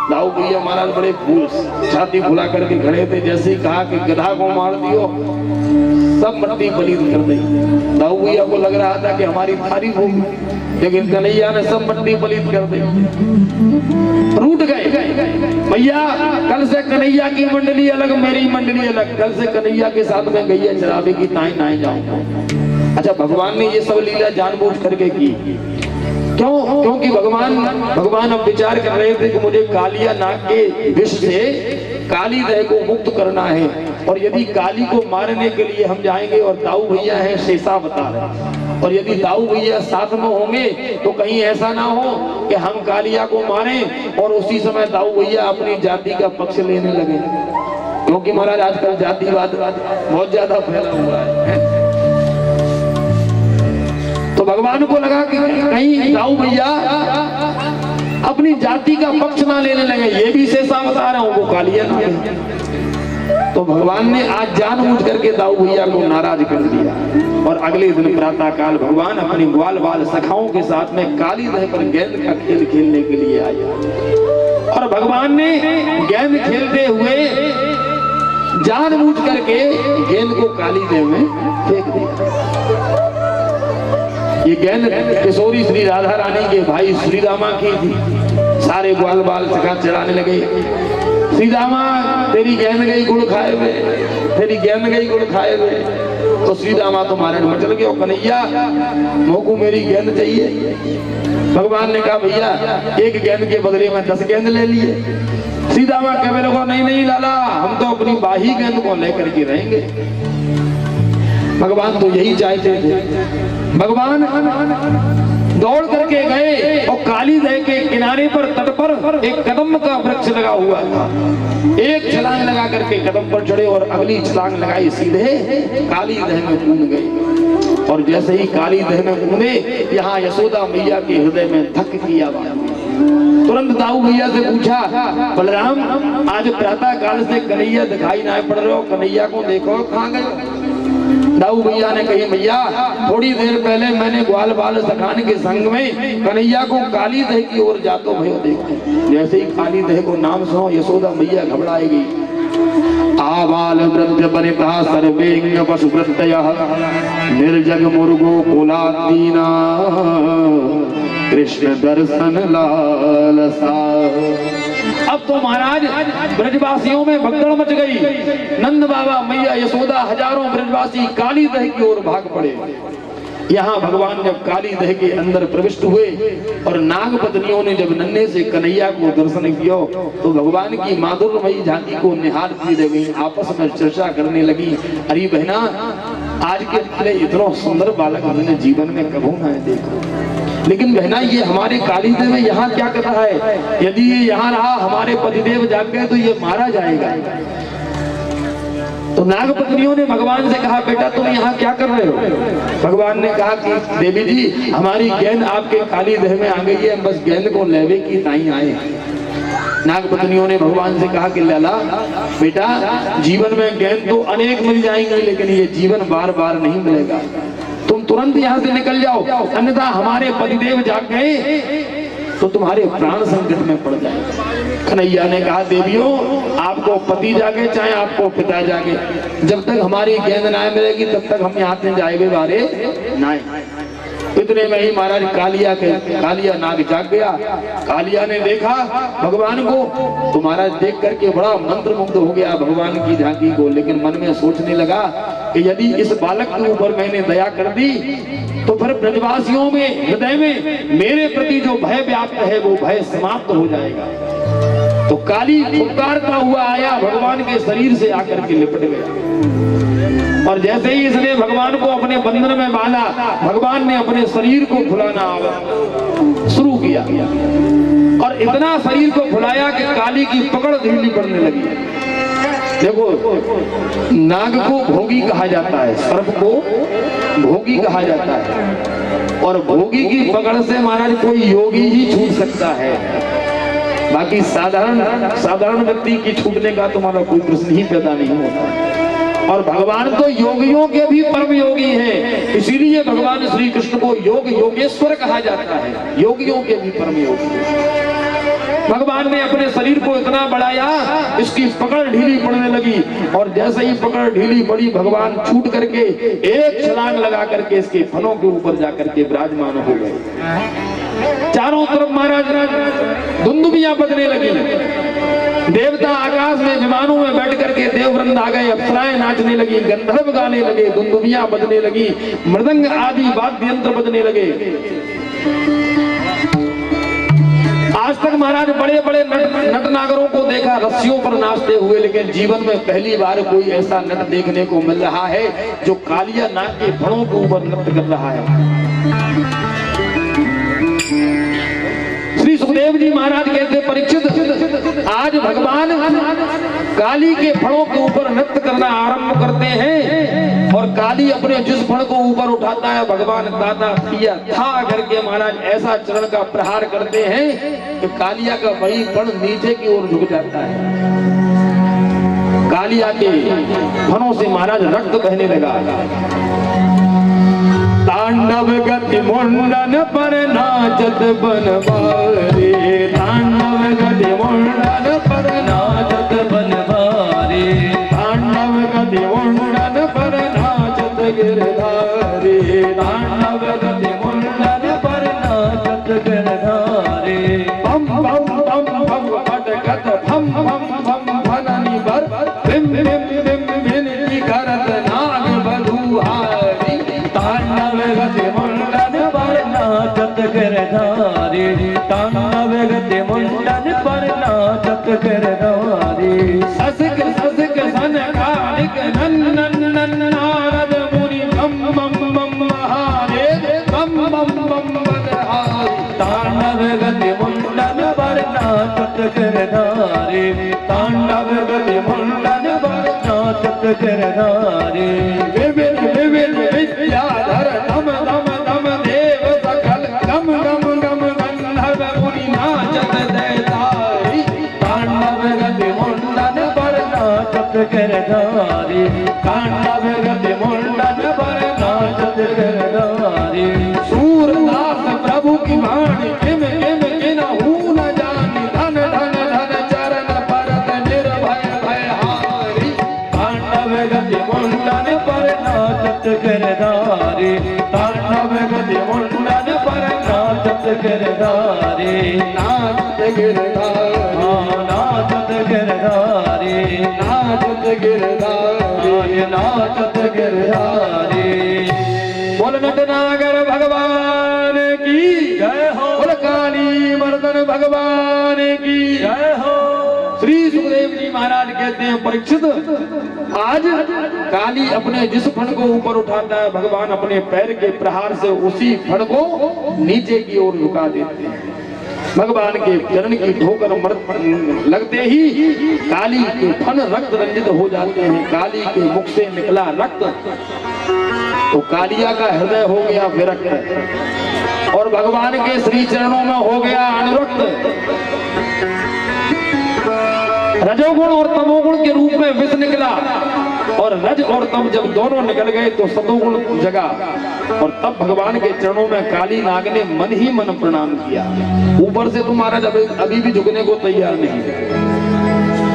दाऊ भैया महाराज बड़े फूल छाती फुला करके खड़े थे। जैसे ही कहा कि गधा को मार दियो, सब मट्टी पलीत कर दी। दाऊ भैया को लग रहा था कि हमारी तारीफ होगी, लेकिन कन्हैया ने सब मट्टी पलीत कर दी। रूठ गए भैया, कल से कन्हैया की मंडली अलग, मेरी मंडली अलग। कल से कन्हैया के साथ में गैया चरावे की ताई नाई जाऊंगा। अच्छा, भगवान ने ये सब लीला जानबूझ करके की। क्यों? क्योंकि भगवान अब विचार कर रहे थे कि मुझे कालिया नाग के विष से काली देह को मुक्त करना है, और यदि काली को मारने के लिए हम जाएंगे और दाऊ भैया है शेषा बता रहे, और यदि दाऊ भैया साथ में होंगे तो कहीं ऐसा ना हो कि हम कालिया को मारें और उसी समय दाऊ भैया अपनी जाति का पक्ष लेने लगे। क्योंकि महाराज आजकल जातिवाद बहुत ज्यादा फैला हुआ है। तो भगवान को लगा कि कहीं दाऊ भैया अपनी जाति का पक्ष ना लेने लगे, ये भी शेषा बता रहा हूं, वो कालिया ना है। तो भगवान ने आज जानबूझ करके दाऊ भैया को नाराज कर दिया, और अगले दिन प्रातः काल भगवान अपनी ग्वाल बाल सखाओं के साथ में काली देह पर गेंद का खेल खेलने के लिए आया। और भगवान ने गेंद खेलते हुए जानबूझ करके गेंद को काली देह में फेंक दिया। ये गेंद किशोरी श्री राधा रानी के भाई श्री रामा की थी। सारे ग्वाल बाल सखा चढ़ाने लगे, श्री रामा तेरी गेंद गई गुड़ खाए हुए, तेरी गेंद गई गुड़ खाए हुए। तो श्री रामा तो मारे में चल गए, और कन्हैया मोको मेरी गेंद चाहिए। भगवान ने कहा भैया एक गेंद के बदले में 10 गेंद ले लिए। श्री रामा कह मेरे को नहीं लाला, हम तो अपनी बाही गेंद को लेकर के रहेंगे। भगवान तो यही चाहते थे। भगवान दौड़ करके गए और काली देह के किनारे पर तट पर एक कदम का वृक्ष लगा हुआ था। एक छलांग लगा करके कदम पर चढ़े और अगली छलांग लगाई, सीधे काली देह में कूद गए। और जैसे ही काली देह में कूदे, यहाँ यशोदा मैया के हृदय में धक की आवाज। तुरंत दाऊ भैया से पूछा, बलराम आज प्रातः काल से कन्हैया दिखाई ना पड़ रहे हो, कन्हैया को देखो कहाँ गए? दाऊ भैया ने कही भैया थोड़ी देर पहले मैंने ग्वाल बाल सखान के संग में कन्हैया को काली देह की ओर जातो भयो देखा। जैसे ही काली देह को नाम सुनो, यशोदा मैया घबराएगी। आबाल वृद्ध वनिता सर्वेंग पशु वृत्तयः निर्जग मुर्गो कुलादीना कृष्ण दर्शन लालसा। अब तो महाराज ब्रजवासियों में भगदड़ मच गई। नंद बाबा, मैया यशोदा, हजारों ब्रजवासी काली देह की ओर भाग पड़े। यहाँ भगवान जब काली देह के अंदर प्रविष्ट हुए और नाग पत्नियों ने जब नन्हे से कन्हैया को दर्शन किया, तो भगवान की माधुर्यमयी झांकी को निहारती रह गई, आपस में चर्चा करने लगी। अरे बहना, आज के पहले इतना सुंदर बालक हमने जीवन में कभी ना देखा, लेकिन बहना ये हमारे काली देव में यहाँ क्या कर रहा है? यदि ये यहाँ रहा, हमारे पतिदेव जाग गए तो ये मारा जाएगा। तो नाग पत्नियों ने भगवान से कहा, बेटा तुम यहाँ क्या कर रहे हो? भगवान ने कहा कि देवी जी हमारी गेंद आपके काली देह में आ गई है, बस गेंद को लेवे की ताई आए। नाग पत्नियों ने भगवान से कहा कि लाला बेटा जीवन में गेंद तो अनेक मिल जाएंगी, लेकिन ये जीवन बार बार नहीं मिलेगा। तुम तुरंत यहाँ से निकल जाओ, अन्यथा हमारे पतिदेव जाग गए तो तुम्हारे प्राण संकट में पड़ जाएंगे। कन्हैया ने कहा, देवियों आपको पति जागे चाहे आपको पिता जागे, जब तक हमारी गेंद ना मिलेगी तब तक हम यहाँ से जाएंगे बारे नहीं। इतने में ही महाराज कालिया नाग जाग गया। कालिया ने देखा भगवान को, तो महाराज देख करके बड़ा मंत्रमुग्ध हो गया भगवान की झांकी को, लेकिन मन में सोचने लगा कि यदि इस बालक के ऊपर मैंने दया कर दी तो फिर ब्रजवासियों में हृदय में मेरे प्रति जो भय व्याप्त है वो भय समाप्त हो जाएगा। तो काली फुफकारता हुआ आया, भगवान के शरीर से आकर के लिपट गया, और जैसे ही इसने भगवान को अपने बंधन में बांधा, भगवान ने अपने शरीर को फुलाना शुरू किया, और इतना शरीर को फुलाया कि काली की पकड़ ढीली पड़ने लगी। देखो, नाग को भोगी कहा जाता है, सर्प को भोगी कहा जाता है, और भोगी की पकड़ से महाराज कोई योगी ही छूट सकता है, बाकी साधारण व्यक्ति की छूटने का तुम्हारा कोई प्रश्न ही पैदा नहीं होता। और भगवान तो योगियों के भी परम योगी हैं, इसीलिए भगवान श्री कृष्ण को योग योगेश्वर कहा जाता है, योगियों के भी परम योगी। भगवान ने अपने शरीर को इतना बढ़ाया, इसकी पकड़ ढीली पड़ने लगी, और जैसे ही पकड़ ढीली पड़ी भगवान छूट करके एक छलांग लगा करके इसके फनों के ऊपर जाकर के विराजमान हो गए। चारों तरफ महाराज दुंदुभियां बजने लगी, देवता आकाश में विमानों में बैठ करके देववृंद आ गए, अप्सराएं नाचने लगी, गंधर्व गाने लगे, दुंदुभियां बजने लगी, मृदंग आदि वाद्य यंत्र बजने लगे। आज तक महाराज बड़े बड़े नट नागरों को देखा रस्सियों पर नाचते हुए, लेकिन जीवन में पहली बार कोई ऐसा नट देखने को मिल रहा है जो कालिया नाग के फणों के ऊपर नृत्य कर रहा है। श्री सुखदेव जी महाराज कहते, परीक्षित आज भगवान काली के फणों के ऊपर नृत्य करना आरंभ करते हैं, और काली अपने जिस फण को ऊपर उठाता है भगवान दाता पिया था करके महाराज ऐसा चरण का प्रहार करते हैं कि कालिया का वही फण नीचे की ओर झुक जाता है। कालिया के फणों से महाराज रक्त बहने लगा। तांडव गति मुंडन पर नाचत बनवारे, तांडव गति मुंडन पर नाचत बनवारे, तांडव गति मुंडन पर नाचत गिरधारे, तांडव गति मुंडन पर नाचत गिरधारे। बम बम बम बम पटकत भम भम भम भननी बर, बिम बिम बिम बिनती करत नाग बधुहारी, तांडव गति मुंडन पर नाचत गिरधारी, तांडव गति मुंडन पर नाचत गिरधारी। ससक ससक सनकालिक नंदन नंदन नारद मुनि बम बम बम बहारे, बम बम बम बहारे, तांडव गति मुंडन पर नाचत गिरधारी, तांडव गति मुंडन पर नाचत गिरधारी। विविध विविध विद्याधर दम दम दम देव सकल गम गम गम गंधर्व मुनि नाचत दैतारी, तांडव गति मुंडन पर नाचत गिरधारी, तांडव गति मुंडन पर नाचत गिरधारी। सूरदास प्रभु की वाणी किम किम किनहु न जानी, धन धन धन चरण परत निर्भय भयहारी, तांडव गति मुंडन पर नाचत गिरधारी, तांडव गति मुंडन पर नाचत गिरधारी। नाचत गिरधारी, नाचत गिरधारी, नाचत गिरधारी, नाचत गिरधारी। बोल नटनागर भगवान की जय हो, बोल काली मर्दन भगवान की जय हो। श्री सुखदेव जी महाराज कहते हैं, परीक्षित आज काली अपने जिस फण को ऊपर उठाता है भगवान अपने पैर के प्रहार से उसी फण को नीचे की ओर झुका देते हैं। भगवान के चरण की ठोकर लगते ही काली के फण रक्त रंजित हो जाते हैं। काली के मुख से निकला रक्त तो कालिया का हृदय हो गया विरक्त, और भगवान के श्री चरणों में हो गया अनुरक्त। रजोगुण और तमोगुण के रूप में विष निकला, और रज और तम जब दोनों निकल गए तो सतोगुण जगा, और तब भगवान के चरणों में काली नाग ने मन ही मन प्रणाम किया। ऊपर से तो महाराज अभी भी झुकने को तैयार नहीं,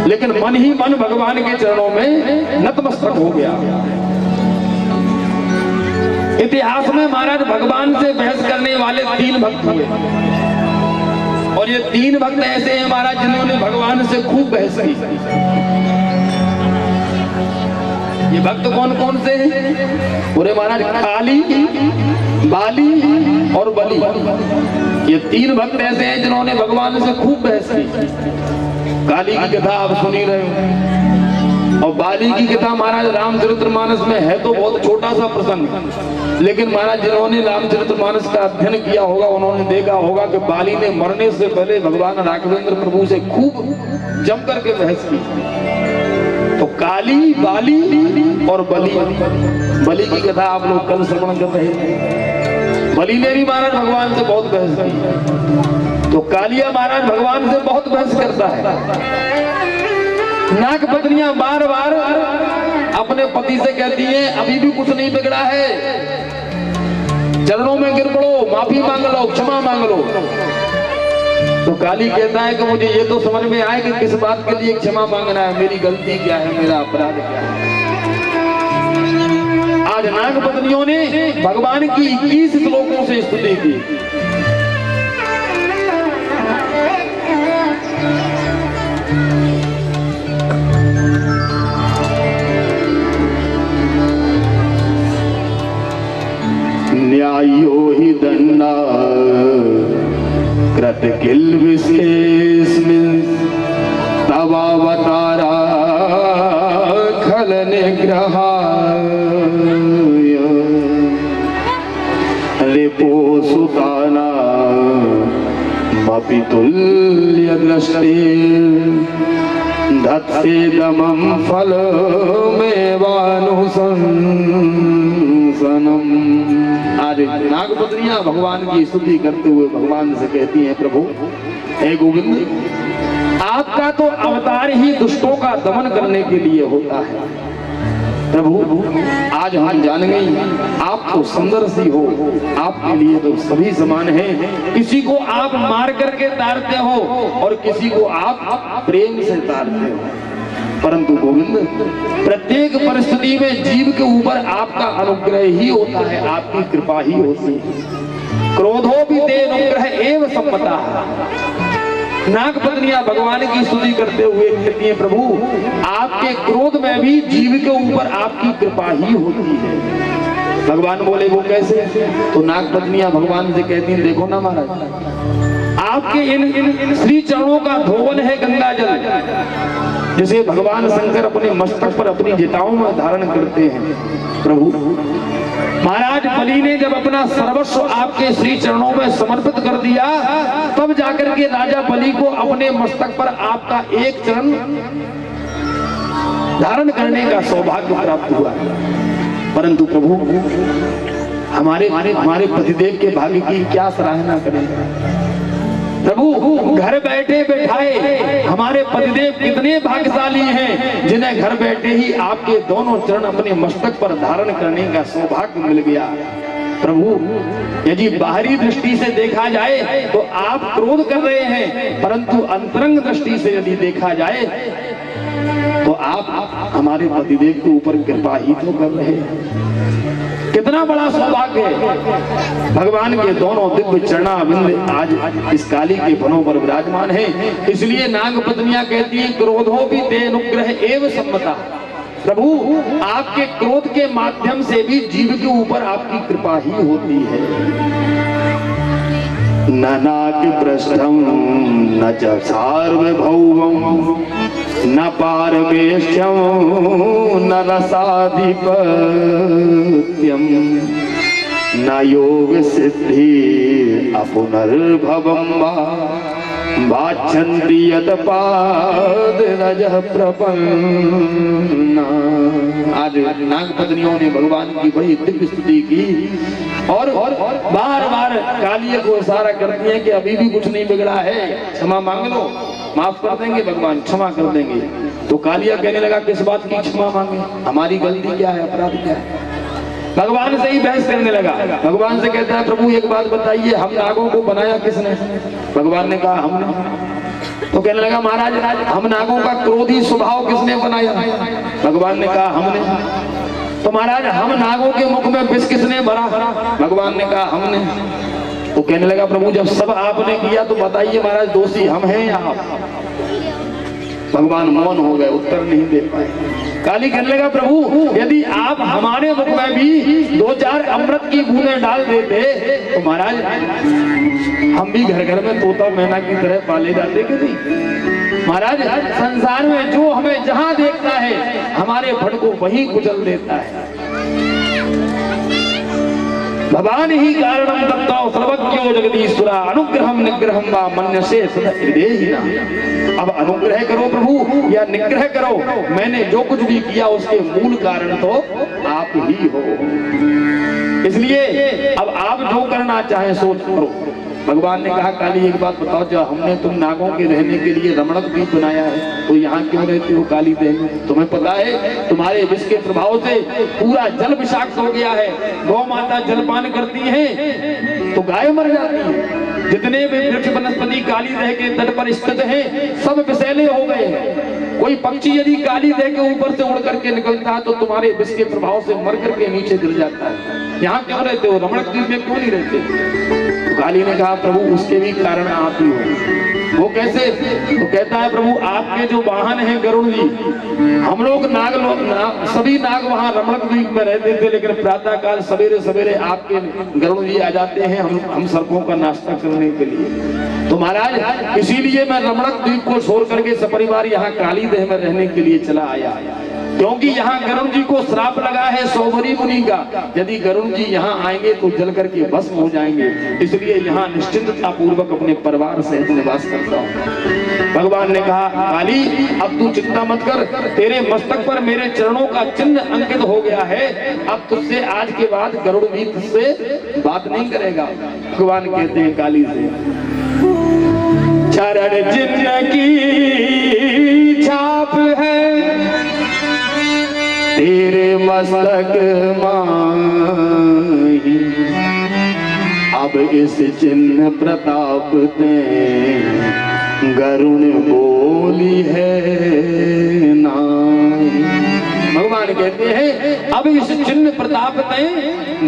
लेकिन मन ही मन भगवान के चरणों में नतमस्तक हो गया। इतिहास में महाराज भगवान से बहस करने वाले 3 भक्त हुए, और ये 3 भक्त ऐसे हैं महाराज जिन्होंने भगवान से खूब बहस की। ये भक्त कौन कौन से हैं? पूरे महाराज काली, बाली और बलि, ये 3 भक्त ऐसे हैं जिन्होंने भगवान से खूब बहस की। काली की कथा आप सुनी रहे हो, और बाली की कथा महाराज रामचरितमानस में है तो बहुत छोटा सा प्रसंग, लेकिन महाराज जिन्होंने रामचरितमानस का अध्ययन किया होगा उन्होंने देखा होगा कि बाली ने मरने से पहले भगवान राघवेंद्र प्रभु से खूब जम करके बहस की। तो काली, बाली और बलि, बलि की कथा आप लोग कल श्रवण कर रहे थे। बलि ने भी महाराज भगवान से बहुत बहस की। तो कालिया महाराज भगवान से बहुत बहस करता है। नाग पत्नियां बार बार अपने पति से कहती हैं अभी भी कुछ नहीं बिगड़ा है, चरणों में गिर पड़ो, माफी मांग लो, क्षमा मांग लो। तो तब काली कहता है कि मुझे ये तो समझ में आए कि किस बात के लिए क्षमा मांगना है, मेरी गलती क्या है, मेरा अपराध क्या है। आज नाग पत्नियों ने भगवान की 21 श्लोकों से स्तुति की। न्यायो हि दंडा कृत किल विशेषमिन् तवावतारा खल निग्रहाय रिपो सुताना मपि तुल्य दृष्टे धत्ते दमं फलमेवानुशंसनम्। आज नागपत्नियां भगवान की स्तुति करते हुए भगवान से कहती हैं, प्रभु हे गोविंद, आपका तो अवतार ही दुष्टों का दमन करने के लिए होता है। प्रभु आज हम जान गए आप तो सुंदर सी हो, आपके लिए तो सभी समान हैं। किसी को आप मार करके तारते हो और किसी को आप प्रेम से तारते हो, परंतु गोविंद प्रत्येक परिस्थिति में जीव के ऊपर आपका अनुग्रह ही होता है, आपकी कृपा ही होती है। क्रोधो भी ते अनुग्रह एव सम्मता। नागपत्नियां भगवान की स्तुति करते हुए कहती हैं, प्रभु आपके क्रोध में भी जीव के ऊपर आपकी कृपा ही होती है। भगवान बोले वो कैसे? तो नागपत्नियां भगवान से कहती हैं, देखो ना महाराज, आपके इन श्री चरणों का धोवन है गंगा जल, जिसे भगवान शंकर अपने मस्तक पर अपनी जटाओं में धारण करते हैं। प्रभु महाराज बलि ने जब अपना सर्वस्व आपके श्री चरणों में समर्पित कर दिया, तब जाकर के राजा बलि को अपने मस्तक पर आपका एक चरण धारण करने का सौभाग्य प्राप्त हुआ। परंतु प्रभु हमारे पतिदेव के भाग्य की क्या सराहना करें। प्रभु घर बैठे बैठाए हमारे पतिदेव कितने भाग्यशाली हैं, जिन्हें घर बैठे ही आपके दोनों चरण अपने मस्तक पर धारण करने का सौभाग्य मिल गया। प्रभु यदि बाहरी दृष्टि से देखा जाए तो आप क्रोध कर रहे हैं, परंतु अंतरंग दृष्टि से यदि देखा जाए तो आप हमारे पतिदेव के ऊपर कृपा ही तो कर रहे हैं। कितना बड़ा सौभाग्य है। भगवान के दोनों दिव्य चरणारविंद आज इस काली के फनों पर विराजमान हैं। इसलिए नागपत्नियां कहती हैं, क्रोधो भी ते अनुग्रह एव सम्मता। प्रभु आपके क्रोध के माध्यम से भी जीव के ऊपर आपकी कृपा ही होती है। न नाग पृष्ठम न च सार्वभौमं न पारमेष्ठ्यं न रसाधिपत्यं न योग सिद्धि अपुनर्भवं वा वाच्छन्ति यत् पादरजः प्रपन्ना। आज नागपत्नियों ने भगवान की बड़ी दिव्य स्तुति की और बार बार कालिया को इशारा करती है कि अभी भी कुछ नहीं बिगड़ा है, क्षमा मांग लो, माफ कर देंगे भगवान, क्षमा कर देंगे। तो कालिया कहने लगा, किस बात की क्षमा मांगे, हमारी गलती क्या है, अपराध क्या है। भगवान से ही बहस करने लगा। भगवान से कहता है, प्रभु एक बात बताइए, हम नागों को बनाया किसने? भगवान ने कहा हमने। तो कहने लगा, महाराज हम नागों का क्रोधी स्वभाव किसने बनाया? भगवान ने कहा हमने। तो महाराज हम नागों के मुख में विष किसने भरा? भगवान ने कहा हमने। तो कहने लगा, प्रभु जब सब आपने किया तो बताइए महाराज दोषी हम हैं या आप? भगवान मौन हो गए, उत्तर नहीं दे पाए। काली कहने लगा, प्रभु यदि आप हमारे मुख में भी 2-4 अमृत की बूंदें डाल देते तो महाराज हम भी घर घर में तोता मैना की तरह पाले जाते कि नहीं? महाराज संसार में जो हमें जहां देखता है हमारे फड़ को वहीं कुचल देता है। भवान ही कारणम दत्तौ सर्वज्ञो जगदीश्वरा अनुग्रहम निग्रहम वा मन्यसे सदा हृदयेहिना। अब अनुग्रह करो प्रभु या निग्रह करो, मैंने जो कुछ भी किया उसके मूल कारण तो आप ही हो। इसलिए अब आप जो करना चाहें सोच करो। भगवान ने कहा, काली एक बात बताओ, जब हमने तुम नागों के रहने के लिए रमणक द्वीप बनाया है तो यहाँ क्यों रहते हो काली देवी? तुम्हें पता है तुम्हारे विष के प्रभाव से पूरा जल विषाक्त हो गया है। गौ माता जलपान करती है तो गाय मर जाती है। जितने भी वृक्ष वनस्पति काली दह के तट पर स्थित हैं सब विषैले हो गए हैं। कोई पक्षी यदि काली दह के ऊपर से उड़ करके निकलता है तो तुम्हारे विष के प्रभाव से मर करके नीचे गिर जाता है। यहाँ क्यों रहते हो, रमणक द्वीप में क्यों नहीं रहते? तो काली ने कहा प्रभु उसके भी कारण आप ही हो। वो कैसे? तो कहता है प्रभु आपके जो वाहन हैं गरुड़ जी, हम लोग सभी नाग वहाँ रमणक द्वीप में रहते थे, लेकिन प्रातः काल सवेरे सवेरे आपके गरुड़ जी आ जाते हैं हम सर्पों का नाश्ता करने के लिए। तो महाराज इसीलिए मैं रमणक द्वीप को छोड़ करके सपरिवार यहाँ काली दह में रहने के लिए चला आया, क्योंकि यहाँ गरुड़ जी को श्राप लगा है सौभरी मुनि का, यदि गरुड़ जी यहाँ आएंगे तो जल करके भस्म हो जाएंगे, इसलिए यहाँ निश्चिंतता पूर्वक अपने परिवार सहित निवास करता हूँ। भगवान ने कहा काली अब तू चिंता मत कर, तेरे मस्तक पर मेरे चरणों का चिन्ह अंकित हो गया है, अब तुझसे आज के बाद गरुड़ भी तुझसे बात नहीं करेगा। भगवान कहते हैं काली से चरण चिन्ह की छाप है तेरे मस्तक माही, अब इस चिन्ह प्रताप ते गरुण बोली है नाई। भगवान कहते हैं अब इस चिन्ह प्रताप ते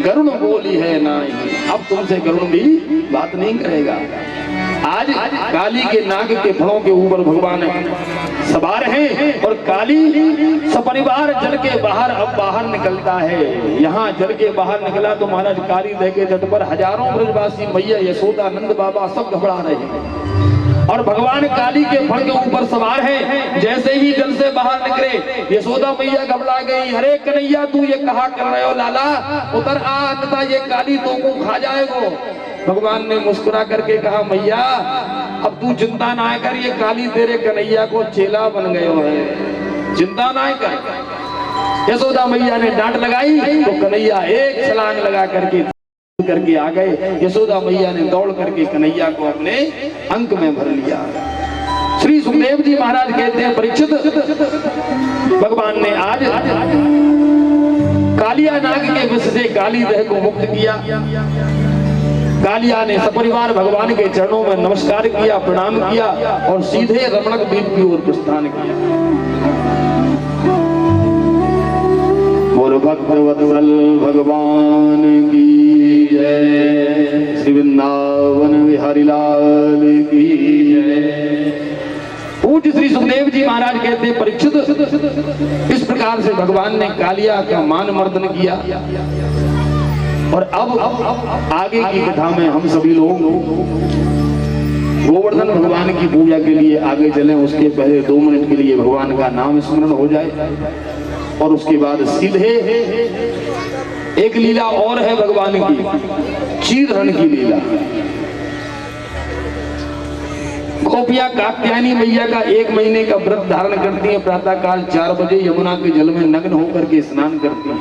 गरुण बोली है नाई, अब तुमसे गरुण भी बात नहीं करेगा। आज काली के नाग के फलों के ऊपर भगवान सवार हैं और काली सपरिवार जल के बाहर अब बाहर निकलता है। यहाँ जल के बाहर निकला तो महाराज काली दह के तट पर हजारों ब्रजवासी मैया यशोदा नंद बाबा सब घबरा रहे हैं और भगवान काली के फल के ऊपर सवार है। जैसे ही जल से बाहर निकले यशोदा मैया घबरा गई, अरे कन्हैया तू ये कहा कर रहे हो लाला, उतर आ अन्यथा ये काली तुमको खा जाएगो। भगवान ने मुस्कुरा करके कहा मैया अब तू चिंता ना कर, ये काली तेरे कन्हैया को चेला बन गयो है, चिंता ना कर। यशोदा मैया ने डांट लगाई तो कन्हैया एक छलांग लगा करके आ गए। यशोदा मैया ने दौड़ करके कन्हैया को अपने अंक में भर लिया। श्री सुखदेव जी महाराज कहते हैं परीक्षित भगवान ने आज कालिया नाग के विष से काली दह को मुक्त किया। कालिया ने सपरिवार भगवान के चरणों में नमस्कार किया, प्रणाम किया और सीधे रमणक द्वीप की ओर प्रस्थान किया। बोलो भक्त वत्सल भगवान की जय, श्री वृंदावन बिहारी लाल की जय। पूज्य श्री सुखदेव जी महाराज कहते हैं परीक्षित इस प्रकार से भगवान ने कालिया का मान मर्दन किया। और अब आगे की कथा में हम सभी लोग गोवर्धन भगवान की पूजा के लिए आगे चलें। उसके पहले 2 मिनट के लिए भगवान का नाम स्मरण हो जाए और उसके बाद सीधे एक लीला और है भगवान की, क्षीरहरण की लीला। गोपियां कात्यायनी मैया का 1 महीने का व्रत धारण करती हैं, प्रातः काल 4 बजे यमुना के जल में नग्न होकर के स्नान करती हैं।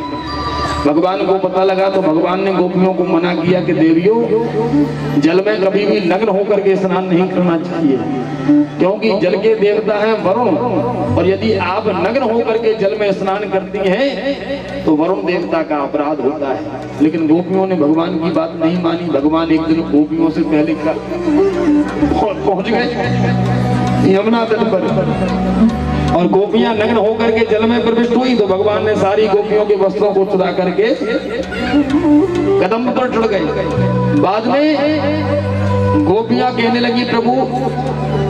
भगवान को पता लगा तो भगवान ने गोपियों को मना किया कि देवियों जल में कभी भी नग्न होकर के स्नान नहीं करना चाहिए, क्योंकि जल के देवता हैं वरुण, और यदि आप नग्न होकर के जल में स्नान करती हैं तो वरुण देवता का अपराध होता है। लेकिन गोपियों ने भगवान की बात नहीं मानी। भगवान एक दिन गोपियों से पहले पहुंच गए यमुना तट पर और गोपियां नग्न होकर के जल में प्रविष्ट हुई तो भगवान ने सारी गोपियों के वस्त्रों को चुरा करके कदम पर चढ़ गए। बाद में गोपियां कहने लगी प्रभु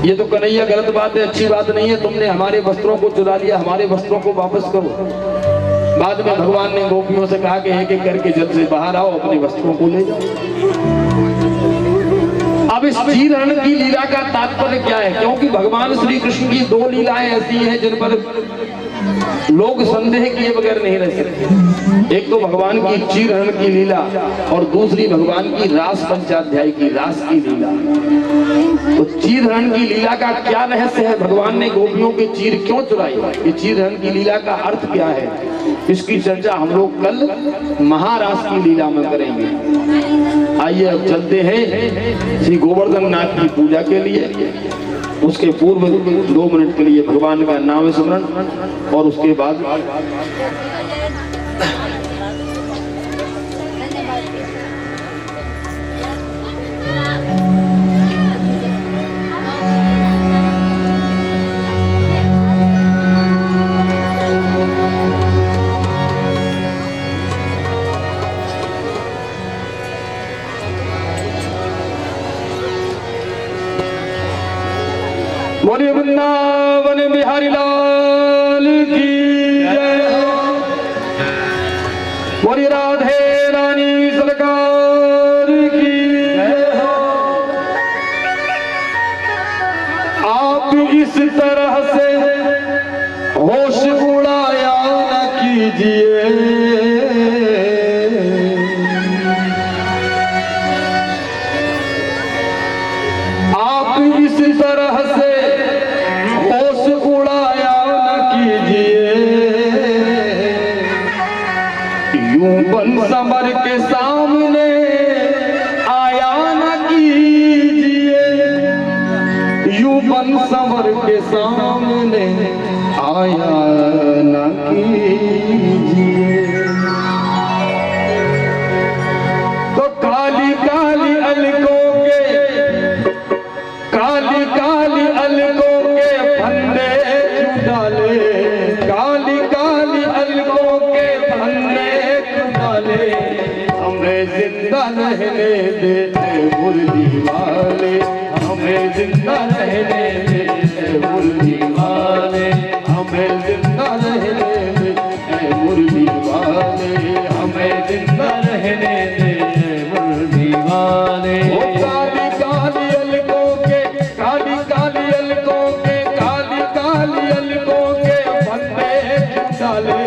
ये तो कन्हैया गलत बात है, अच्छी बात नहीं है, तुमने हमारे वस्त्रों को चुरा लिया, हमारे वस्त्रों को वापस करो। बाद में भगवान ने गोपियों से कहा कि एक एक करके जल से बाहर आओ, अपने वस्त्रों को ले जाओ। अब इस क्षीरहरण की लीला का तात्पर्य क्या है? क्योंकि भगवान श्री कृष्ण की 2 लीलाएं ऐसी हैं जिन पर लोग संदेह किए बगैर नहीं रह सकते। एक तो भगवान की क्षीरहरण की लीला और दूसरी भगवान की रास पंचाध्याय की रास की लीला। तो क्षीरहरण की लीला का क्या रहस्य है? भगवान ने गोपियों के चीर क्यों चुराई? ये क्षीरहरण की लीला का अर्थ क्या है? इसकी चर्चा हम लोग कल महारास की लीला में करेंगे। आइए अब चलते हैं श्री गोवर्धन नाथ की पूजा के लिए। उसके पूर्व 2 मिनट के लिए भगवान का नाम स्मरण और उसके बाद बोलिए वृंदावन बिहारी लाल की जय हो। बोलिए राधे रानी सरकार की जय हो। आप इस तरह से होश उड़ाया न कीजिए, आप इस तरह से होश उड़ाया न कीजिए, यूं बन समर के सामने आया न कीजिए, यूं बन समर के सामने आया न कीजिए। तो काली काली अलकों के, काली काली अलकों के फंदे क्यों डाले, काली काली अलकों के फंदे क्यों डाले, हमें जिंदा रहने दे मुरली वाले, हमें जिंदा रहने दे मुरली वाले, हमें जिंदा रहने दे मुरली वाले, हमें जिंदा रहने दे मुरली वाले। ओ काली काली अलकों के, काली काली अलकों के, काली काली अलकों के फंदे क्यों डाले,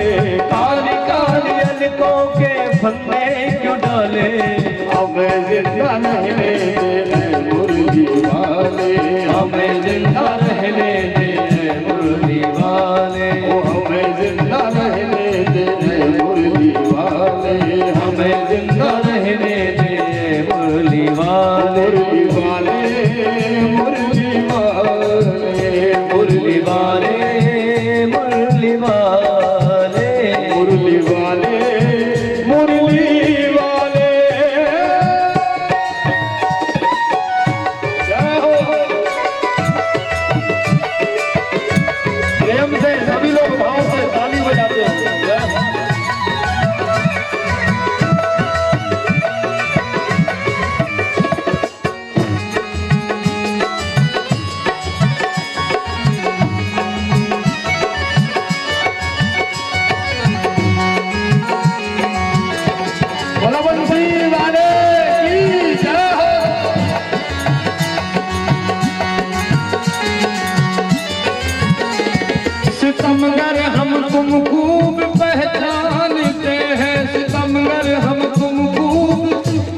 काली काली अलकों के फंदे क्यों डाले, हमें जिंदा रहने दे मुरली वाले, हमें जिंदा रहने दे मुरली वाले, ओ हमें जिंदा रहने दे मुरली वाले, हमें जिंदा रहने दे मुरली वाले, मुरली वाले, मुरली वाले, मुरली वाले, मुरली वाले, मुरली वाले, मुरली वाले। जय हो। प्रेम से सभी लोग भाव से ताली बजाते हैं। जय हो। बलवंती वाले की जय हो। सितमगर हम तुम खूब पहचानते हैं, सितमगर हम तुम खूब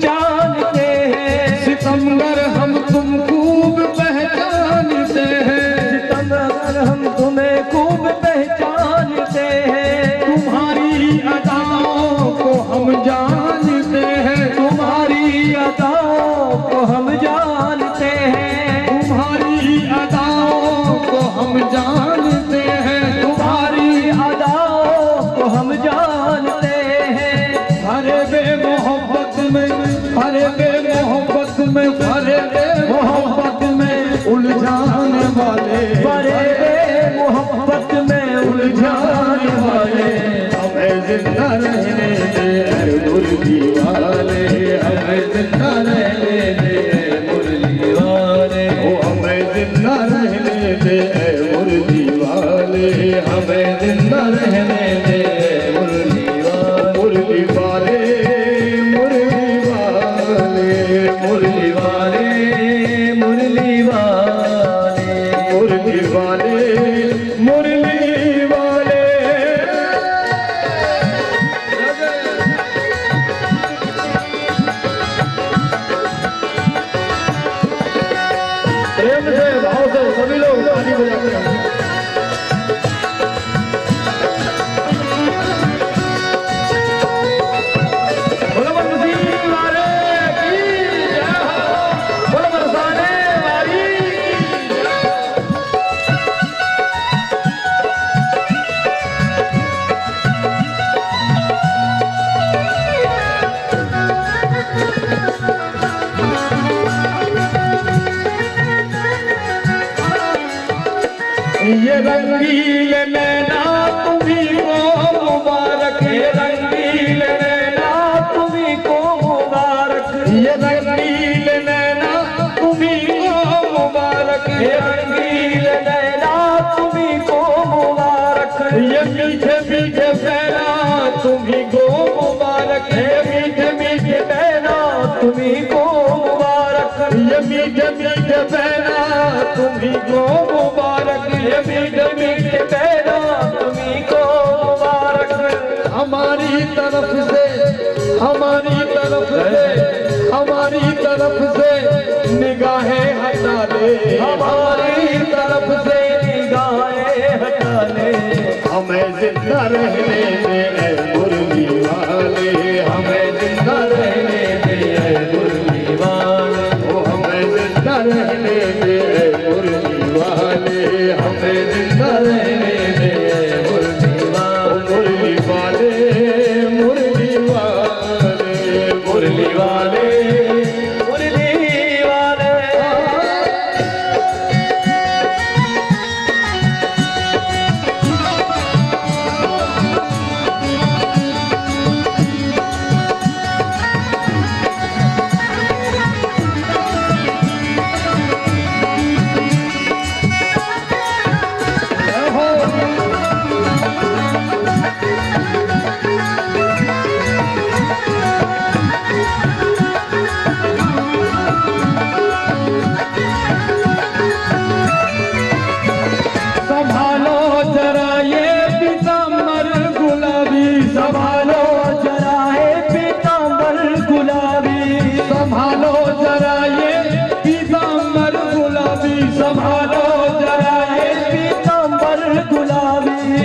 जानते हैं, सितमगर हम तुम खूब पहचानते हैं, सितमगर हम तुम्हें खूब पहचानते हैं, तुम्हारी अदाओं को हम जानते हैं, तुम्हारी अदाओं को हम जानते हैं, तुम्हारी अदाओं को हम जानते हैं, तुम्हारी अदाओं को हम जानते हैं। भरे बे मोहब्बत में, भरे बे मोहब्बत में, भरे बे मोहब्बत में उलझाने वाले, भरे बे मोहब्बत में उलझाने वाले, हमें जिंदा रहने दे मुरली वाले, हमें जिंदा रहने दे मुरली वाले, ओ हमें जिंदा रहने दे मुरली वाले, हमें जिंदा रहने दे मुरली वाले, मुरली वाले, मुरली वाले, मुरली वाले, मुरली वाले, मुरली वाले, मुरली वाले। प्रेम से भाव से सभी लोग ताली बजाते हैं। बलवंती वाले की जय हो। बलवरसाने वाली की जय ये रंगील नैना तुम्ही को मुबारक, ये रंगील नैना तुम्ही को मुबारक, ये रंगील नैना तुम्ही को मुबारक, ये रंगील ये मीठे मीठे बहना तुम्ही को मुबारक है, मीठे मीठे बहना तुम्ही को मुबारक, ये मीठे मीठे बहना तुम्ही को मुबारक, ये मीठे मीठे बहना तुम्ही को मुबारक। हमारी तरफ से हमारी तरफ से हमारी तरफ से निगाहें हटा ले, हमारी तरफ से निगाहें हटा ले, हमें जिंदा रहने दे मुरली वाले, हमें जिंदा रहने दे मुरली वाले, ओ हमें जिंदा रहने दे मुरली वाले, हमें जिंदा रहने दे मुरली वाले, मुरली वाले, मुरली वाले, मुरली वाले।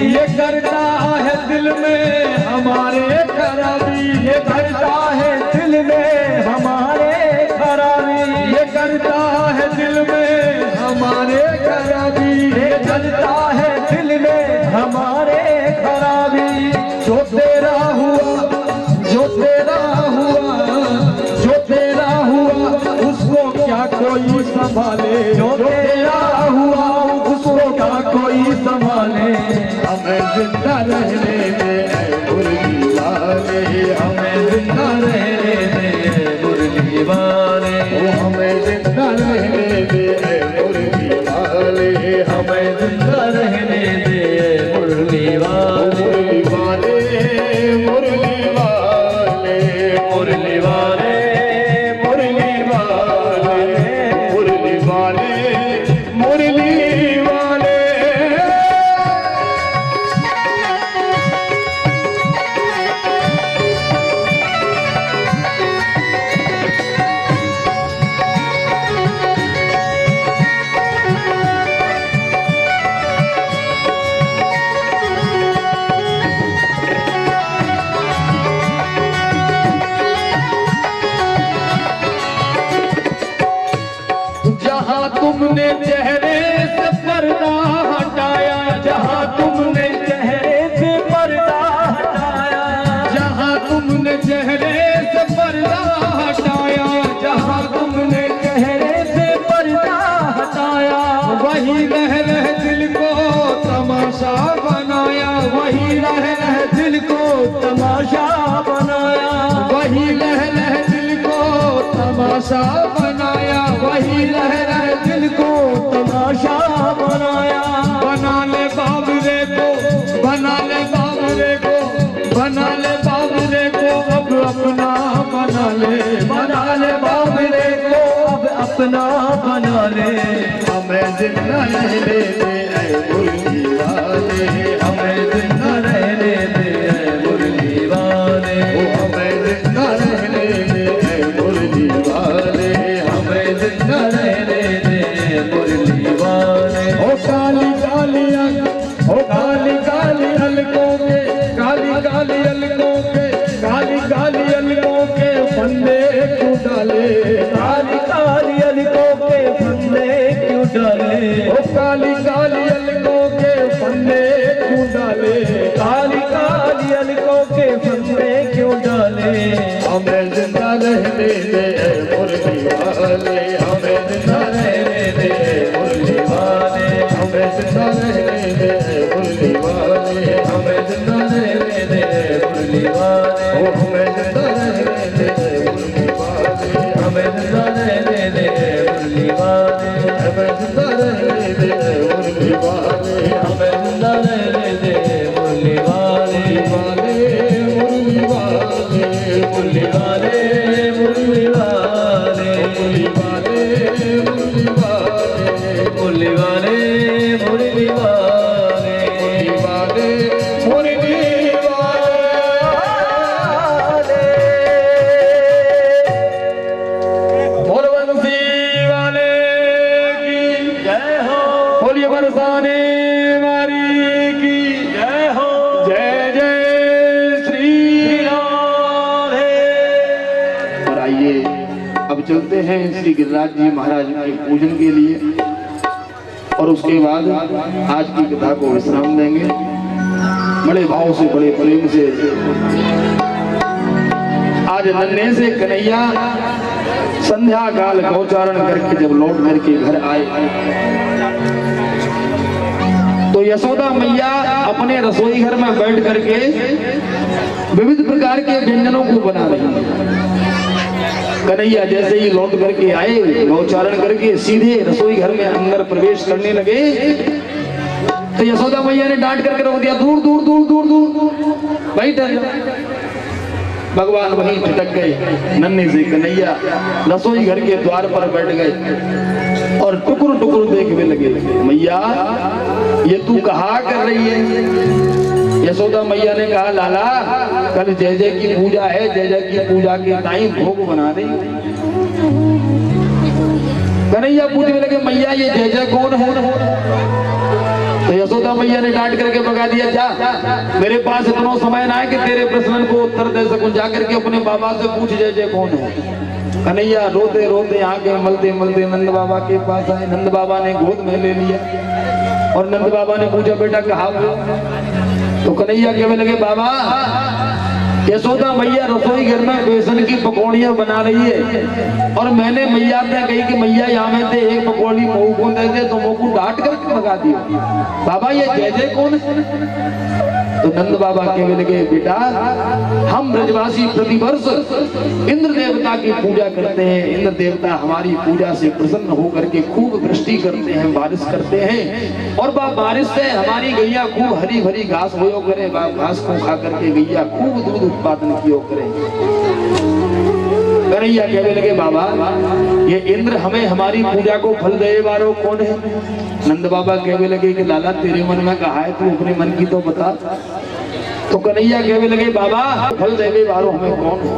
ये करता है दिल में हमारे खराबी, ये करता है दिल में हमारे खराबी, ये करता है दिल में हमारे खराबी, ये करता है दिल में हमारे खराबी। जो तेरा हुआ जो तेरा हुआ जो तेरा हुआ उसको क्या कोई संभाले, जो तेरा हुआ उसको क्या कोई संभाले। हमें जिंदा रहने दे मुरली वाले, हमें जिंदा रहने दे मुरली वाले, ओ हमें जिंदा रहने दे मुरली वाले, हमें जिंदा रहने दे मुरली वाले, मुरली वाले, मुरली वाले, मुरली वाले, मुरली वाले, मुरली वाले, मुरली वाले। जहाँ तुमने चेहरे से पर्दा हटाया, जहाँ तुमने चेहरे से पर्दा हटाया, जहाँ तुमने चेहरे से पर्दा हटाया, जहाँ तुमने चेहरे से पर्दा हटाया, वही रह रह दिल को तमाशा बनाया, वही रह रह दिल को तमाशा बनाया, वही रह रह दिल को तमाशा बनाया, वही रह रह दिल को तमाशा बनाया। बना ले बाबरे को, बना ले बाबरे को, बना ले बाबरे को अब अपना बना ले, बना ले बाबरे को अब अपना बना ले। हमें जिंदा रहने दे मुरली वाले, हमें जिंदा रहने दे मुरली वाले, ओ हमें जिंदा रहने दे मुरली वाले, हमें जिंदा रहने दे मुरली वाले। ओ काली काली ओ काली काली अलकों के, काली काली अलकों के, काली काली अलकों के फंदे क्यों डाले, काली काली अलकों के फंदे क्यों डाले, ओ काली काली अलकों के फंदे क्यों डाले, काली काली अलकों के फंदे क्यों डाले। हमें जिंदा रहने दे मुरली वाले, हमें जिंदा रहने दे मुरली वाले, हमें जिंदा रहने दे मुरली वाले, हमें जिंदा रहने दे मुरली वाले, ओ हमें जिंदा रहने दे मुरली वाले, हमें जिंदा रहने दे मुरली वाले, हमें जिंदा रहने दे मुरली मुरली वाले मुरली वाले वाले मुरली वाले मोरवंशी वाले की जय हो। बोलिए बरसाने वाली की जय हो। जय जय श्री राधे। और आइए अब चलते हैं श्री गिरिराज जी महाराज के पूजन के लिए और उसके बाद आज की कथा को विश्राम देंगे। बड़े भाव से बड़े प्रेम से आज नन्हे से कन्हैया संध्या काल गौचारण करके जब लौट करके घर आए तो यशोदा मैया अपने रसोई घर में बैठ करके विविध प्रकार के व्यंजनों को बना रही है। कन्हैया जैसे ही लौट करके आए गौचारण करके सीधे रसोई घर में अंदर प्रवेश करने लगे तो यशोदा मैया ने डांट करके रोक दिया, दूर दूर दूर दूर दूर भाई डर जाओ। भगवान वहीं ठिठक गए। नन्हे से कन्हैया रसोई घर के द्वार पर बैठ गए और टुकुर टुकुर देखने लगे। मैया ये तू कहा कर रही है? यशोदा मैया ने कहा, लाला कल जय जय की पूजा है, जय जय की पूजा के टाइम भोग बना रही। कन्हैया पूछने लगे, मैया ये जय जय कौन है? तो यशोदा मैया ने डांट करके भगा दिया, जा मेरे पास इतना समय ना है कि तेरे प्रश्न को उत्तर दे सकूं। जाकर के अपने बाबा से पूछ जय जय कौन है। कन्हैया रोते रोते आके मलते मलते नंद बाबा के पास आए। नंद बाबा ने गोद में ले लिया और नंद बाबा ने पूछा, बेटा कहा हो? तो कन्हैया कहने लगे, बाबा यशोदा मैया रसोई घर में बेसन की पकौड़ियां बना रही है और मैंने मैया से कही कि मैया यहाँ में थे एक पकौड़ी मऊ को दे दे, तो मऊ को डांट करके भगा दिया। बाबा ये जय जय कौन है? तो नंद बाबा कहने लगे, बेटा हम ब्रजवासी प्रतिवर्ष इंद्र देवता की पूजा करते हैं। इंद्र देवता हमारी पूजा से प्रसन्न होकर के खूब वृष्टि करते हैं, बारिश करते हैं और बारिश से हमारी गैया खूब हरी भरी घास होयो करे। घास को खा करके गैया खूब दूध उत्पादन किया करे। कन्हैया कहने लगे, बाबा ये इंद्र हमें हमारी पूजा को फल देने वालों कौन है? नंद बाबा कहने लगे कि लाला तेरे मन में कहा है, तू अपने मन की तो बता। तो कन्हैया कहने लगे, बाबा फल देने वालों हमें कौन है?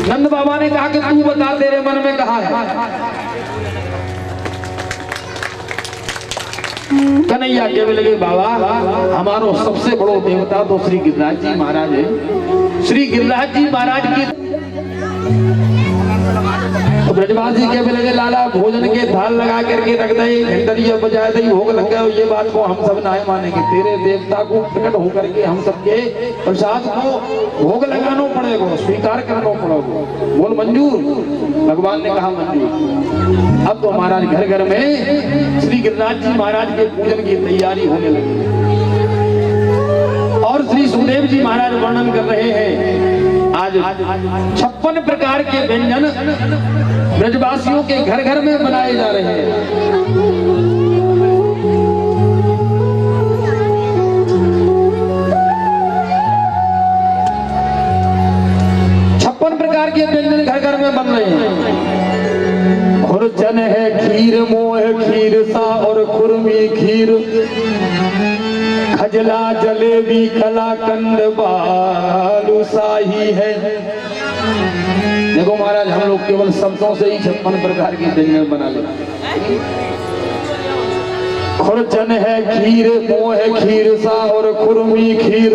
नंद बाबा ने कहा कि तू बता तेरे मन में कहा है। कन्हैया कहने लगे, बाबा हमारो सबसे बड़ो देवता तो श्री गिरिराज जी महाराज है। श्री गिरिराज जी महाराज की तो ब्रजवासी कहने लगे, लाला भोजन के थाल लगा करके रख दे, घंटरिया बजा दे, भोग लग गए। ये बात को हम सब नहीं मानेंगे। तेरे देवता को प्रकट होकर के हम सबके प्रसाद को भोग लगाना पड़ेगा, स्वीकार करना पड़ेगा। बोल मंजूर? भगवान ने कहा मंजूर। अब तो महाराज घर घर में श्री गिरिराज जी महाराज के पूजन की तैयारी होने लगी और श्री सुखदेव जी महाराज वर्णन कर रहे हैं। आज 56 प्रकार के व्यंजन ब्रजवासियों के घर घर में बनाए जा रहे हैं। 56 प्रकार के व्यंजन घर घर में बन रहे हैं। खुरचन है खीर, मोह खीर सा और खुरमी खीर, खजला जलेबी कलाकंद बालूशाही है। देखो महाराज हम लोग केवल शब्दों से ही 56 प्रकार के व्यंजन बना लेते। खुरचन है खीर, मोह खीर सा और खुरमी खीर,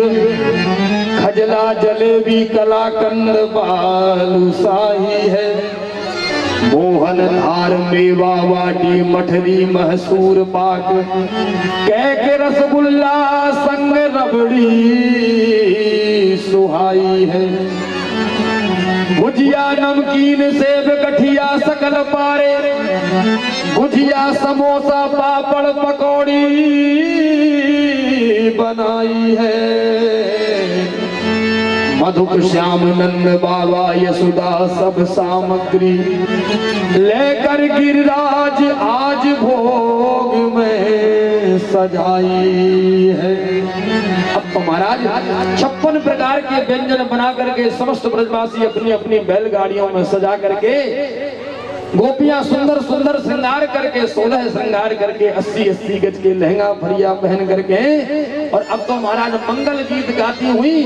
खजला जलेबी कलाकंद बालूशाही है। मोहन धार मेवा वाटी मठरी महसूर पाक, कैक रसगुल्ला संग रबड़ी सुहाई है। गुजिया नमकीन सेब गठिया सकल पारे, गुजिया समोसा पापड़ पकौड़ी बनाई है। मधुक श्याम नंद बाबा यशोदा सब सामग्री लेकर गिरिराज आज भोग में सजाई है। अब और महाराज 56 प्रकार के व्यंजन बना करके समस्त ब्रजवासी अपनी अपनी बैलगाड़ियों में सजा करके, गोपियां सुंदर सुंदर श्रृंगार करके, 16 श्रृंगार करके, 80-80 गज के लहंगा फरिया पहन करके, और अब तो महाराज मंगल गीत गाती हुई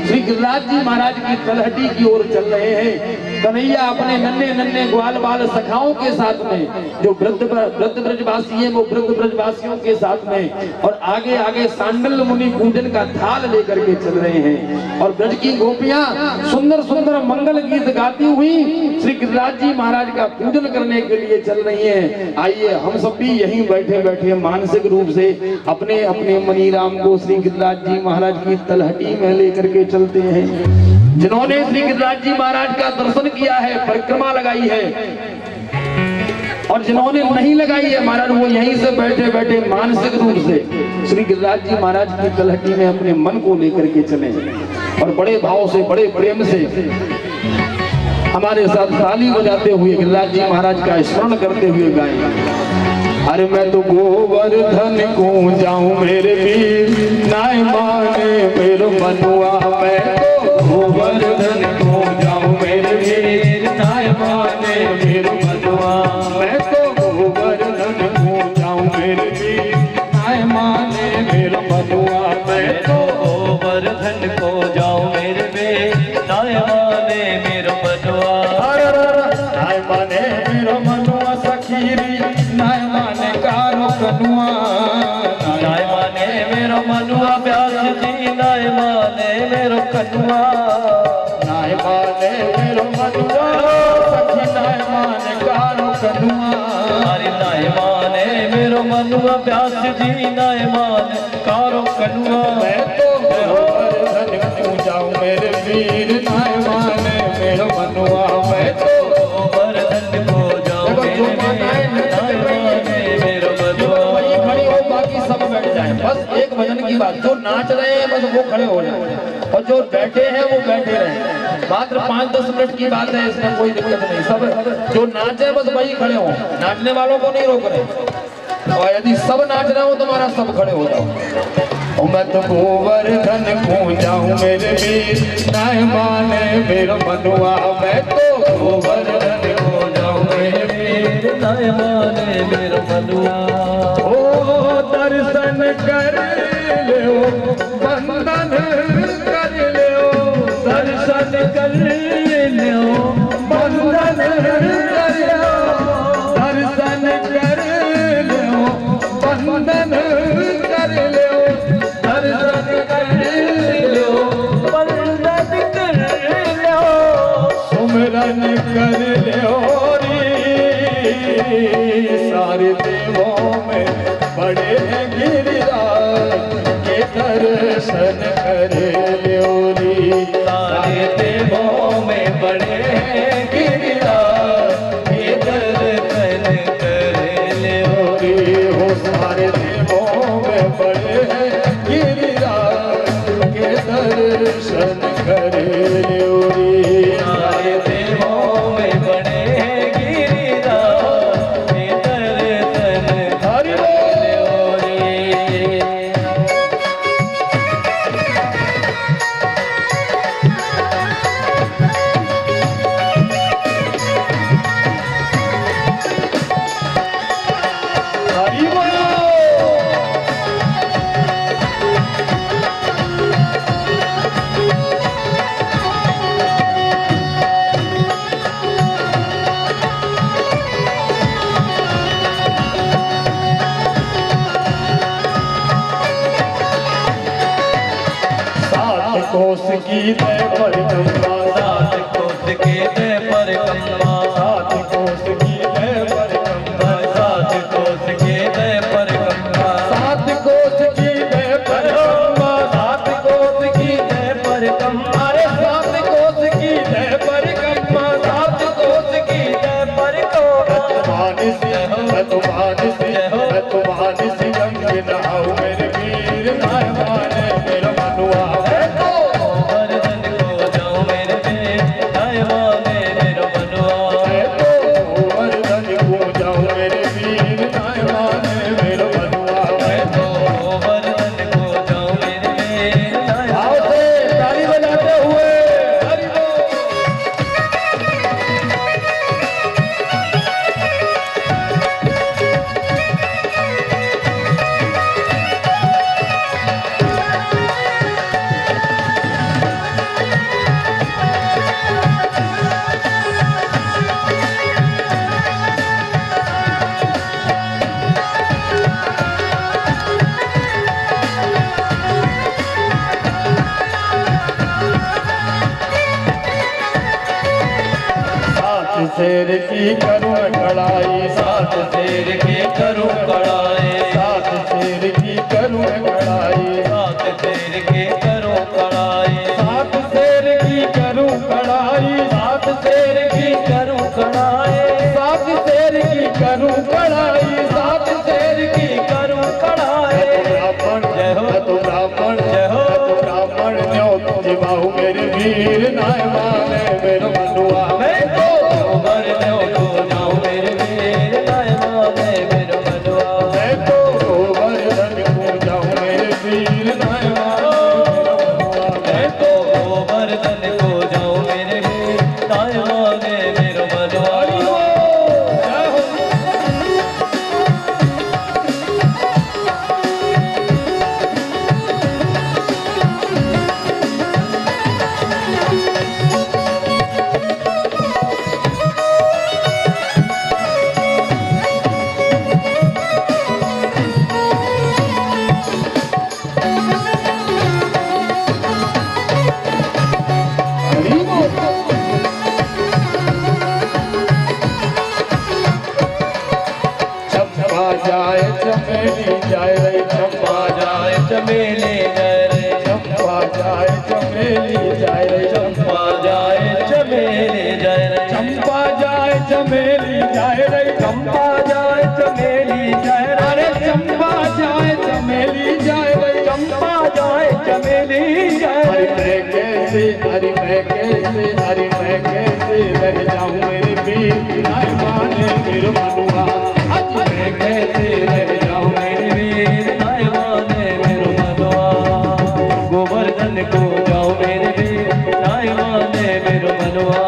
श्री गिरिराज जी महाराज की तलहटी की ओर चल रहे हैं। कन्हैया अपने नन्हे नन्हे ग्वाल बाल सखाओं के साथ में, जो वृद्ध ब्रजवासी है वो वृद्ध ब्रजवासियों के साथ में, और आगे आगे सांडल मुनि पूजन का थाल लेकर के चल रहे हैं। और ब्रज की गोपियां सुंदर सुंदर मंगल गीत गाती हुई श्री गिरिराज जी महाराज का पूजन करने के लिए चल रही हैं। आइए हम सब भी यहीं बैठे बैठे मानसिक रूप से अपने अपने मनीराम को श्री गिरिराज जी महाराज की तलहटी में लेकर के चलते हैं। जिन्होंने श्री गिरिराज जी महाराज का दर्शन किया है, परिक्रमा लगाई है, और जिन्होंने नहीं लगाई है महाराज, वो यहीं से बैठे बैठे मानसिक रूप से श्री गिरिराज जी महाराज की तलहटी में अपने मन को लेकर के चले, और बड़े भाव से बड़े प्रेम से हमारे साथ ताली बजाते हुए गिरिराज जी महाराज का स्मरण करते हुए गाएं। अरे मैं तो गोवर्धन को जाऊं मेरे वीर, नाय माने मेरो मनुआ। मैं तो गोवर्धन को जाऊं मेरे वीर, नाय माने मेरो मनुआ। मैं तो गोवर्धन को जाऊं मेरे वीर, नाय माने मेरो मनुआ। मैं तो गोवर्धन को जाऊं मेरे वीर, नाय माने मेरो मनुआ। नाय माने मेरो मनुआ सखीरी, नाय माने कारो कनुआ। नाय माने मेरो मनुआ व्यास जी, नाय माने मेरो कनुआ। नाय माने मेरो मनुआ सखी, नाय माने कारो कनुआ। अरे नाय माने मेरो मनुआ व्यास जी, नाय माने कारो कनुआ। मैं तो गोवर्धन को जाऊं मेरे वीर, नाय माने मेरो मनुआ। मैं तो गोवर्धन को जाऊं मेरे वीर, नाय माने मेरो मनुआ। वही खड़ी हो, बाकी सब बैठ जाए। बस एक भजन की बात, जो नाच रहे हैं बस वो खड़े हो जाए, और जो बैठे हैं वो बैठे रहे। मात्र 5-10 मिनट की बात है, इसमें कोई दिक्कत नहीं। सब जो नाचे बस वही खड़े हो, नाचने वालों को नहीं रोक रहे। और यदि सब नाच रहे हो तुम्हारा सब खड़े हो जाओ। मैं तो गोवर्धन को जाऊं मेरे वीर, नाय माने मेरो मनुआ। मैं तो गोवर्धन को जाऊं मेरे वीर, नाय माने मेरो मनुआ। ओ दर्शन कर ले, बंधन कर ले, दर्शन कर ले, बंधन कर ले, दर्शन कर ले, बंधन कर ले, दर्शन कर ले, बंधन कर ले, सुमिरन कर ले। सारे देवों में बड़े गिरिराज के दर्शन कर ले। सारे देवों में बड़े गिरिराज के दर्शन कर ले। हो सारे देवों में बड़े गिरिराज के दर्शन कर ले। सारे देवों में बड़े कोस की दे पर कम्मा, सात कोस की दे पर कम्मा, सात कोस की दे पर कम्मा, सात कोस की दे पर कम्मा, सात कोस की दे पर कम्मा, सात कोस की दे पर कम्मा। अरे सात कोस की दे पर कम्मा, सात कोस की दे पर कम्मा। तुम्हारी सी रंग नहाओ मेरे वीर, नाय माने मेरा मनुआ। शेर की करूं कड़ाई, सात शेर की करूं कड़ाई, सात शेर की करूं कड़ाई, सात शेर की करूं कड़ाई, सात शेर की करूं कड़ाई, सात शेर की करूं कड़ाई, सात शेर की करूं कड़ाई, सात शेर की करूं कड़ाई। ब्राह्मण जय हो, तो ब्राह्मण जय हो, ब्राह्मण न्यो तुझे बाहु मेरे वीर नाय माने मेरे मनुआ। मैं तो गोवर्धन को जाऊं मेरे वीर नाय माने मेरे मनुआ। मैं तो गोवर्धन को जाऊं मेरे वीर नाय माने मेरे मनुआ। मैं तो गोवर्धन को जाऊं मेरे वीर नाय माने मेरे मनुआ। जय हो। हरि बोल। चंपा जाए चमेली जाए रे चंपा जाए, चमेली जय रे, चंपा जाए चमेली जाए रे चंपा जाए चमेली जय रे, चंपा जाए चमेली जाए रे चंपा जाए चमेली जय रे, अरे चंपा जाए चमेली जाए रे चंपा जाए चमेली जय हरि रे। मैं कैसे हरि मैं कैसे हरि मैं कैसे रह जाऊं मेरे वीर नाय माने मेरे मनुआ। हरि मैं कैसे रह जाऊं मेरे वीर नाय माने मेरे मनुआ। गोवर्धन को जाऊं मेरे वीर नाय माने मेरे मनुआ।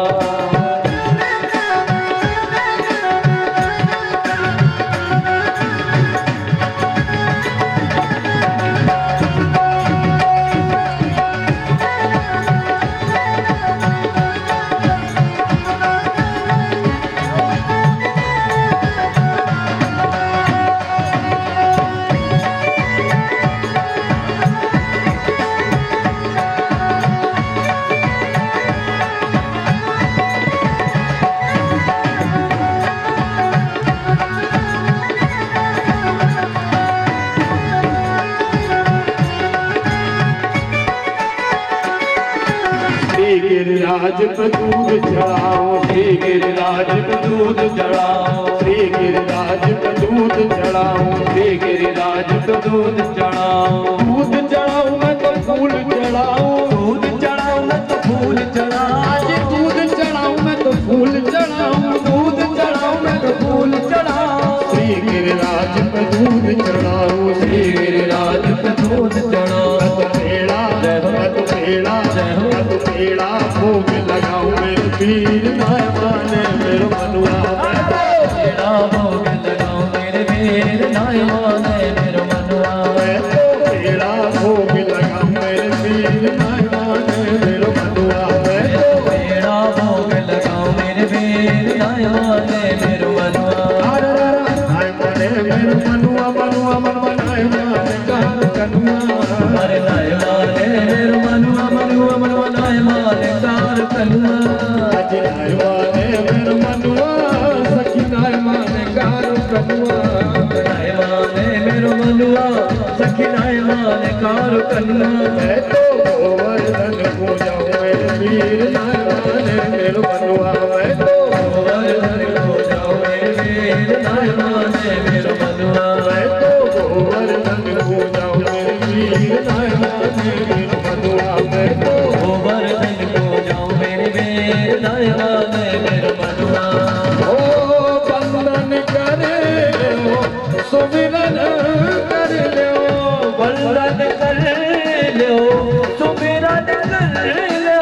श्री गिरिराज पे दूध चढ़ाओ, श्री गिरिराज पे दूध चढ़ाओ, श्री गिरिराज पे दूध चढ़ाओ, श्री गिरिराज को दूध चढ़ाओ, दूध चढ़ाऊं मैं तो फूल चढ़ाऊं, दूध चढ़ाओ न तो फूल चढ़ाओ, आज दूध चढ़ाऊं मैं तो फूल चढ़ाऊं, दूध चढ़ाओ न तो फूल चढ़ाओ। श्री गिरिराज पे दूध चढ़ाऊं, श्री गिरिराज पे दूध चढ़ाओ, मत पेड़ा मत पेड़ा मत पेड़ा भोग लगाऊं मेरे वीर नाय माने मेरे मनुआ। पेड़ा भोग लगाओ मेरे वीर नाय माने मेरे मनुआ। मैं तो पेड़ा भोग लगाऊं मेरे वीर नाय माने मेरे मनुआ। मैं तो पेड़ा भोग लगाओ मेरे वीर नाय माने मेरे मनुआ। नाय माने मेरे मनुआ मनुआ मनुआ नाय माने कार कनुआ। अरे नाय माने मेरे मनुआ मनुआ मनुआ नाय माने कार कनुआ। आज नाय माने मेरे मनुआ सखी नाय माने कार कनुआ। नाय माने मेरे मनुआ सखी नाय माने कार कनुआ। मैं तो गोवर्धन को जाऊं मेरे वीर नाय माने मेरे मनुआ। मैं तो गोवर्धन को जाओ मेरे वीर नाय माने मेरे मनुआ। मैं तो गोवर्धन को जाऊं मेरे वीर नाय माने मेरे मनुआ। मैं तो गोवर्धन को जाओ मेरे वीर नाय माने मेरे मनुआ। ओ बंदन करे लो सुमिरन कर लो, वंदन कर लो सुमिरन कर लो,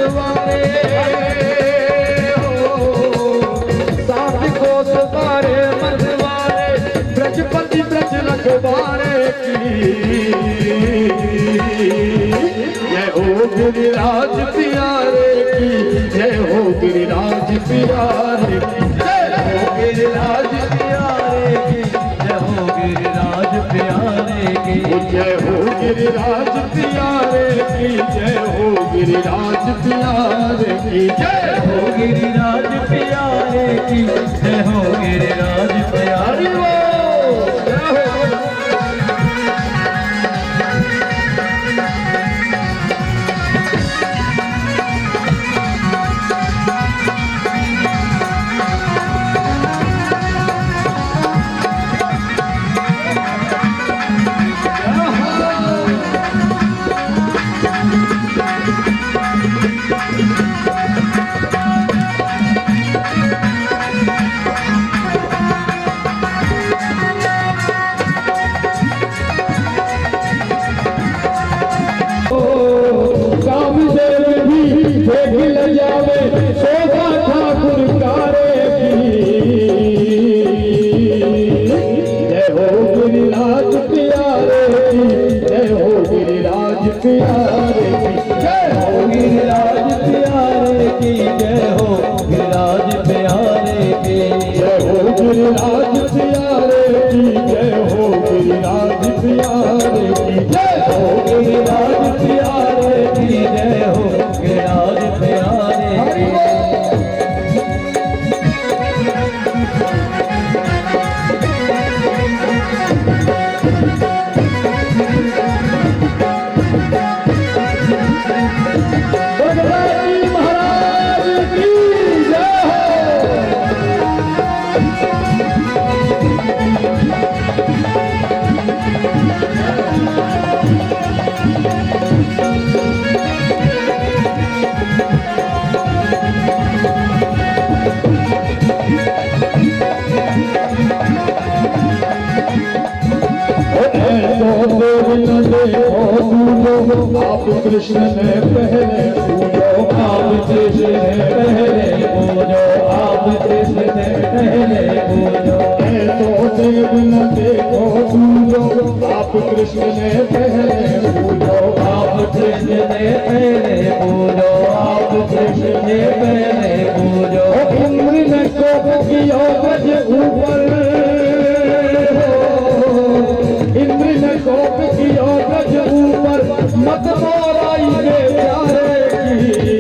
मतवारे सात कोस बारे मतवारे ब्रजपति ब्रज रखवारे की जय हो गिरिराज प्यारे की जय हो गिरिराज प्यारे की जय हो गिरिराज प्यारे की जय हो गिरिराज प्यारे की जय हो गिरिराज प्यारे की जय हो गिरिराज प्यारे की जय हो गिरिराज प्यारे की जय हो गिरिराज प्यारे आप कृष्ण ने पहले पूजो आप कृष्ण ने पहले पूजो आप कृष्ण ने पहले पूजो तो देव न देखो पूजो आप कृष्ण ने पहले पूजो आप कृष्ण ने पहले पूजो आप कृष्ण ने पहले पूजो इंद्र ने कोप किया गज ऊपर इंद्र ने कोप किया गज ऊपर मत मोराई के प्यारे की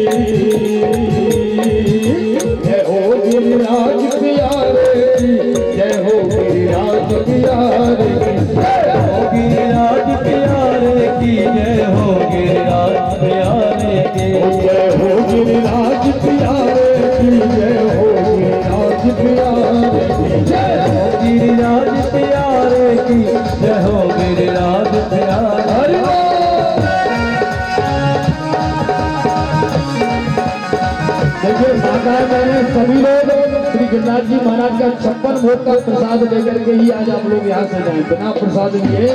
जय हो गिरिराज प्यारे की जय हो गिरिराज प्यारे की जय हो गिरिराज प्यारे की जय हो गिरिराज प्यारे की जय हो गिरिराज प्यारे की जय हो गिरिराज प्यारे की जय हो गिरिराज प्यारे की जय हो गिरिराज प्यारे देखिए माता बहन सभी लोग श्री गिरिराज जी महाराज का 56 भोग का प्रसाद लेकर के ही आज आप लोग यहाँ से जाएं। बिना प्रसाद लिए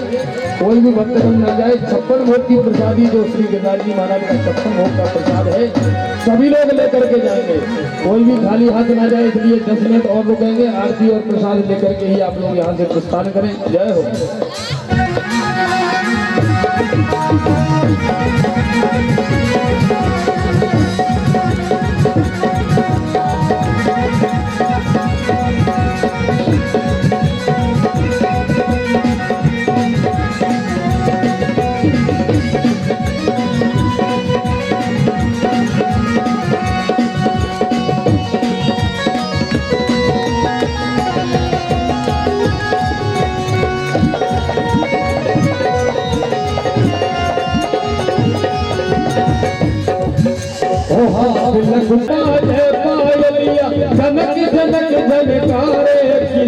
कोई भी भक्त न जाए। 56 भोग की प्रसादी जो श्री गिरिराज जी महाराज का 56 भोग का प्रसाद है सभी लोग लेकर के जाएंगे। कोई भी खाली हाथ ना जाए, इसलिए 10 मिनट और रुकेंगे। आरती और प्रसाद लेकर के ही आप लोग यहाँ से प्रस्थान करें। जय हो। जनक जनक जनकारे की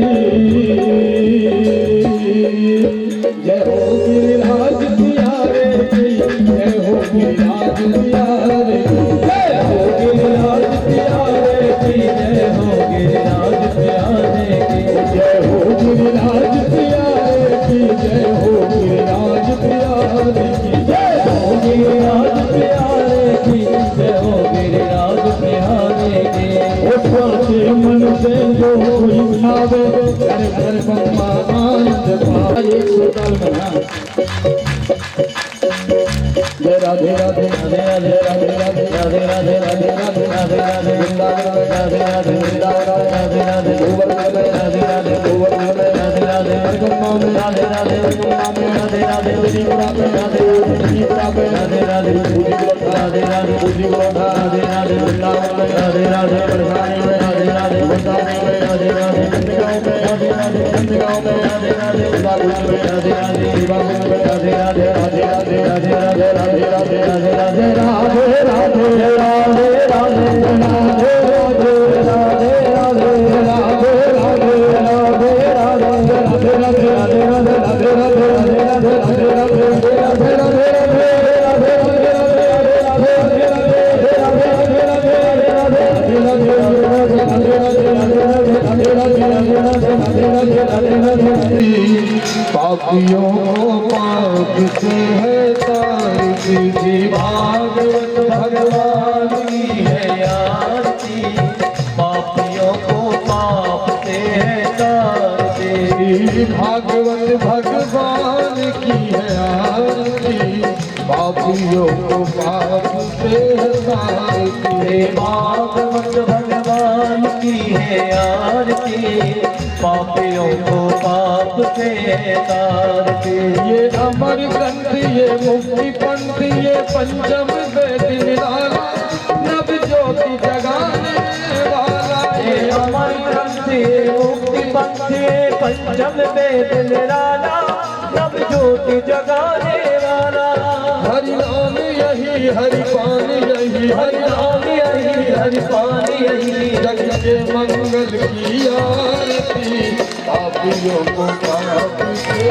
जय हो गिरिराज प्यारे की जय हो गिरिराज प्यारे जय हो गिरिराज प्यारे की जय हो गिरिराज प्यारे की जय हो गिरिराज प्यारे की जय हो गिरिराज प्यारे की जय हो गिरिराज प्यारे की जय हो पावे घर घर ब्रह्मा आनंद पावे। एक सुरताल में हाँ। जय राधे राधे राधे राधे राधे राधे राधे राधे राधे राधे राधे राधे वृंदावन राधे राधे वृंदावन राधे राधे गोवर्धन राधे राधे गोवर्धन राधे राधे हरगम्मा में राधे राधे हरगम्मा में राधे राधे त्रिपुरा में राधे राधे त्रिपुरा में राधे राधे पूजी गोठा राधे राधे पूजी गोठा राधे राधे वृंदावन में राधे राधे बरसाने में राधे राधे बरसाने में राधे राधे नंदगांव में राधे राधे नंदगांव में राधे राधे बाबुल में राधे राधे बाबुल में राधे राधे राधे राधे राधे राधे राधे राधे राधे राधे राधे राधे राधे राधे पापियों को पाप से है तारती जी भागवत भगवान की है आरती। पापियों को पाप से है तारती भागवत भगवान की है आरती। पापियों को पाप से है तारती भागवत भगवान की है आरती। पापियों को पाप से तारते। ये अमर ग्रंथ ये मुक्ति पंथ ये पंचम वेद निराला नव ज्योति जगाने वाला। ये अमर ग्रंथ ये मुक्ति पंथ ये पंचम वेद निराला नव ज्योति जगाने वाला। हरि नाम यही हरि पान यही हरि नाम यही हरि पान यही जग के मंगल की आरती। पापियों को पाप से